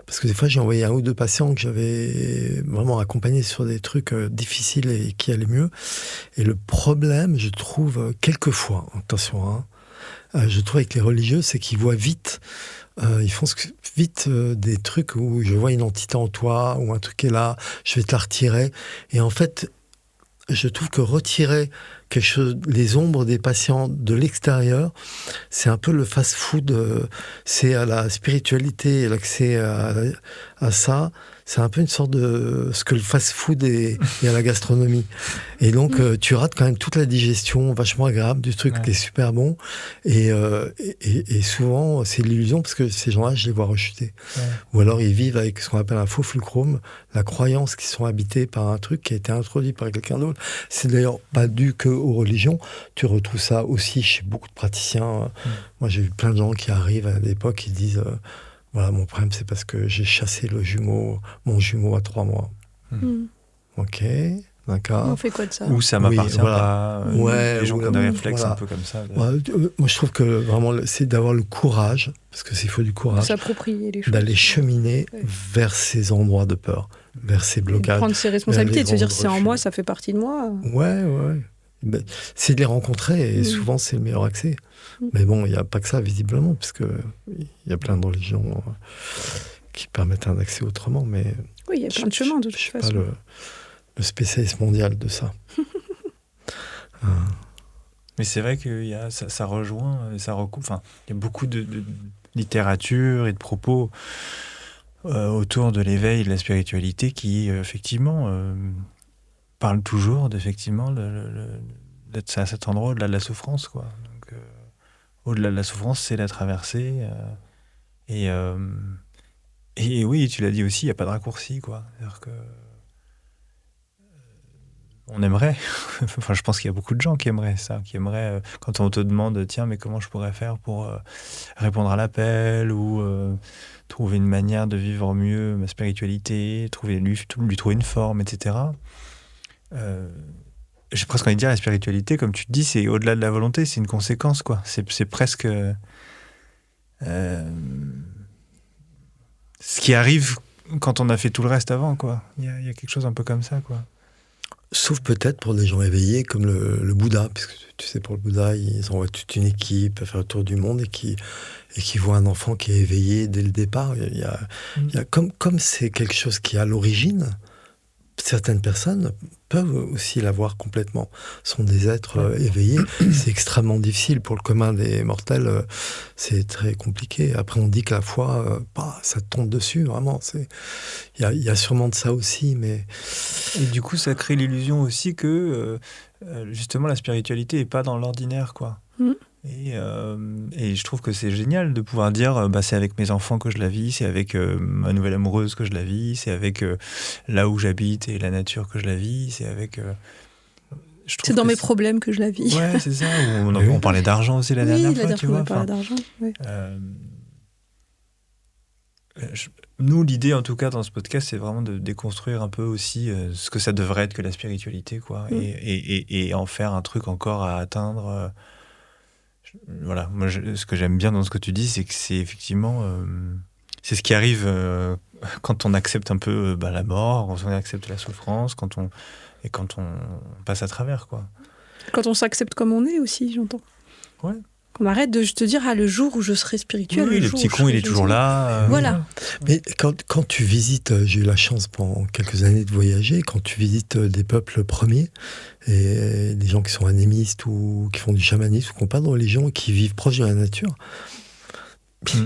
parce que des fois, j'ai envoyé 1 ou 2 patients que j'avais vraiment accompagnés sur des trucs difficiles et qui allaient mieux. Et le problème, je trouve, quelquefois, attention, je trouve avec les religieux, c'est qu'ils voient vite, ils font vite des trucs où je vois une entité en toi, ou un truc qui est là, je vais te la retirer. Et en fait, je trouve que retirer quelque chose, les ombres des patients de l'extérieur, c'est un peu le fast-food, c'est à la spiritualité et l'accès à ça, c'est un peu une sorte de ce que le fast-food est à la gastronomie. Et donc, tu rates quand même toute la digestion vachement agréable du truc qui est super bon. Et souvent, c'est de l'illusion parce que ces gens-là, je les vois rechuter. Ouais. Ou alors, ils vivent avec ce qu'on appelle un faux fulcrum, la croyance qu'ils sont habités par un truc qui a été introduit par quelqu'un d'autre. C'est d'ailleurs pas dû qu'aux religions. Tu retrouves ça aussi chez beaucoup de praticiens. Moi, j'ai vu plein de gens qui arrivent à l'époque qui disent... Voilà, mon problème, c'est parce que j'ai chassé mon jumeau à 3 mois. Ok, d'accord. On fait quoi de ça ? Ou ça m'appartient pas. Ouais, les gens qui ont des réflexes un peu comme ça. Ouais, moi, je trouve que vraiment, c'est d'avoir le courage, parce que il faut du courage, s'approprier les choses, d'aller cheminer vers ces endroits de peur, vers ces blocages. Prendre ses responsabilités, de se dire c'est en moi, ça fait partie de moi. Ouais. Ben, c'est de les rencontrer et souvent c'est le meilleur accès. Mais bon, il n'y a pas que ça visiblement, puisque il y a plein de religions qui permettent un accès autrement. Mais oui, il y a plein de chemins de toute façon. Je ne suis pas le spécialiste mondial de ça. Mais c'est vrai que ça rejoint, ça recoupe. Enfin, il y a beaucoup de littérature et de propos autour de l'éveil et de la spiritualité qui effectivement parle toujours d'effectivement d'être à cet endroit au-delà de la souffrance, quoi. Donc, au-delà de la souffrance, c'est la traversée. Et oui, tu l'as dit aussi, il n'y a pas de raccourci, quoi. C'est-à-dire que on aimerait, enfin, je pense qu'il y a beaucoup de gens qui aimeraient ça, qui aimeraient, quand on te demande, tiens, mais comment je pourrais faire pour répondre à l'appel ou trouver une manière de vivre mieux ma spiritualité, lui trouver une forme, etc. J'ai presque envie de dire, la spiritualité, comme tu te dis, c'est au-delà de la volonté, c'est une conséquence, quoi. C'est presque ce qui arrive quand on a fait tout le reste avant, quoi. Il y a quelque chose un peu comme ça, quoi. Sauf peut-être pour des gens éveillés comme le Bouddha, puisque tu sais, pour le Bouddha, ils envoient toute une équipe à faire le tour du monde et qui voit un enfant qui est éveillé dès le départ. Il y a comme c'est quelque chose qui est à l'origine, certaines personnes peuvent aussi l'avoir complètement. Ce sont des êtres éveillés. C'est extrêmement difficile pour le commun des mortels. C'est très compliqué. Après, on dit que la foi, ça tombe dessus, vraiment. Il y a sûrement de ça aussi, mais... Et du coup, ça crée l'illusion aussi que, justement, la spiritualité n'est pas dans l'ordinaire, quoi. Et je trouve que c'est génial de pouvoir dire c'est avec mes enfants que je la vis, c'est avec ma nouvelle amoureuse que je la vis, c'est avec là où j'habite et la nature que je la vis, c'est avec... c'est dans mes problèmes que je la vis. Ouais, c'est ça. On parlait d'argent aussi la dernière fois, tu vois. On parlait d'argent, ouais. Nous, l'idée, en tout cas, dans ce podcast, c'est vraiment de déconstruire un peu aussi ce que ça devrait être que la spiritualité, quoi, et en faire un truc encore à atteindre. Voilà, moi, ce que j'aime bien dans ce que tu dis, c'est que c'est effectivement... c'est ce qui arrive quand on accepte un peu la mort, quand on accepte la souffrance, quand on passe à travers, quoi. Quand on s'accepte comme on est aussi, j'entends. Ouais. Qu'on arrête de te dire, le jour où je serai spirituel. Oui, le petit con, il est toujours là. Voilà. Mais quand tu visites, j'ai eu la chance pendant quelques années de voyager, quand tu visites des peuples premiers, et des gens qui sont animistes ou qui font du chamanisme ou qui n'ont pas de religion et qui vivent proche de la nature,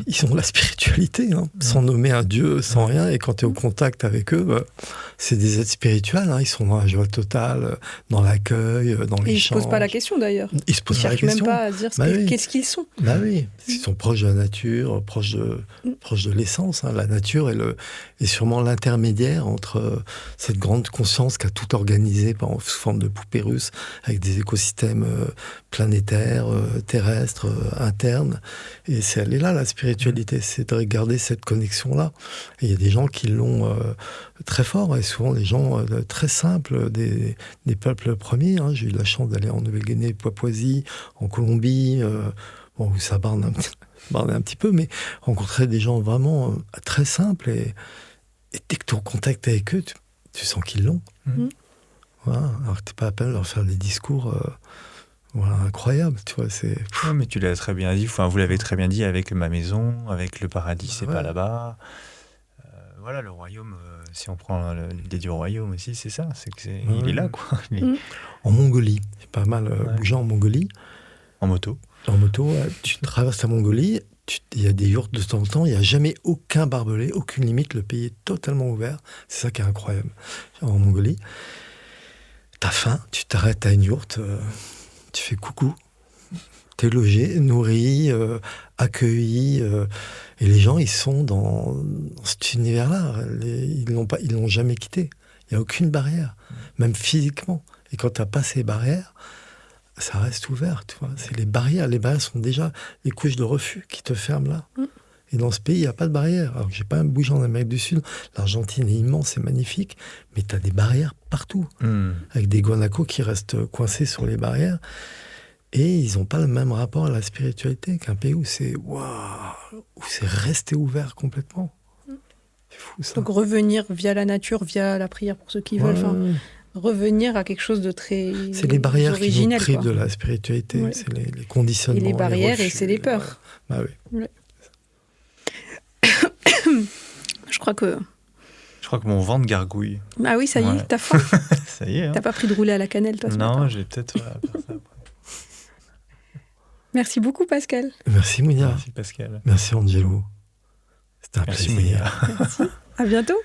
ils ont la spiritualité, sans nommer un dieu, sans rien. Et quand tu es au contact avec eux, c'est des êtres spirituels. Ils sont dans la joie totale, dans l'accueil, dans l'échange. Et ils ne se posent pas la question d'ailleurs. Ils se posent pas la question. Ils ne cherchent même pas à dire qu'est-ce qu'ils sont. Bah oui, ils sont proches de la nature, proches de l'essence. La nature est sûrement l'intermédiaire entre cette grande conscience qui a tout organisé sous forme de poupée russe, avec des écosystèmes planétaires, terrestres, internes. Et elle est là, la spiritualité, c'est de regarder cette connexion-là. Et il y a des gens qui l'ont très fort, et souvent des gens très simples, des peuples premiers. J'ai eu la chance d'aller en Nouvelle-Guinée, Papouasie, en Colombie, où ça barde un petit peu, mais rencontrer des gens vraiment très simples, et dès que tu es en contact avec eux, tu sens qu'ils l'ont. Voilà. Alors que tu n'es pas à peine de leur faire des discours... incroyable, tu vois, c'est... Ouais, mais tu l'as très bien dit, vous l'avez très bien dit avec ma maison, avec le paradis, c'est pas là-bas. Voilà, le royaume, si on prend l'idée du royaume aussi, c'est ça, il est là, quoi. En Mongolie, c'est pas mal bougé en Mongolie. En moto. En moto, tu traverses la Mongolie, il y a des yourtes de temps en temps, il n'y a jamais aucun barbelé, aucune limite, le pays est totalement ouvert, c'est ça qui est incroyable. En Mongolie, t'as faim, tu t'arrêtes à une yourte... tu fais coucou, t'es logé, nourri, accueilli, et les gens, ils sont dans cet univers-là. Ils l'ont jamais quitté. Il n'y a aucune barrière, même physiquement. Et quand t'as pas ces barrières, ça reste ouvert, tu vois. C'est les barrières sont déjà les couches de refus qui te ferment là. Et dans ce pays, il n'y a pas de barrière. Alors que j'ai pas bougé en Amérique du Sud. L'Argentine est immense, c'est magnifique, mais tu as des barrières partout. Avec des guanacos qui restent coincés sur les barrières. Et ils n'ont pas le même rapport à la spiritualité qu'un pays où c'est resté ouvert complètement. C'est fou, ça. Donc revenir via la nature, via la prière pour ceux qui veulent. Revenir à quelque chose de très c'est les barrières originel, qui nous privent de la spiritualité. Ouais. C'est les conditionnements. Et les barrières, les et c'est les peurs. Bah oui. Ouais. Je crois que mon ventre gargouille. Ah oui, ça y est, t'as faim. Ça y est. T'as pas pris de rouler à la cannelle, toi, ce matin. Non, j'ai peut-être faire ça après. Merci beaucoup, Pascal. Merci, Mounia. Merci, Pascal. Merci, Angelo. C'était un plaisir. Mounia. Merci. À bientôt.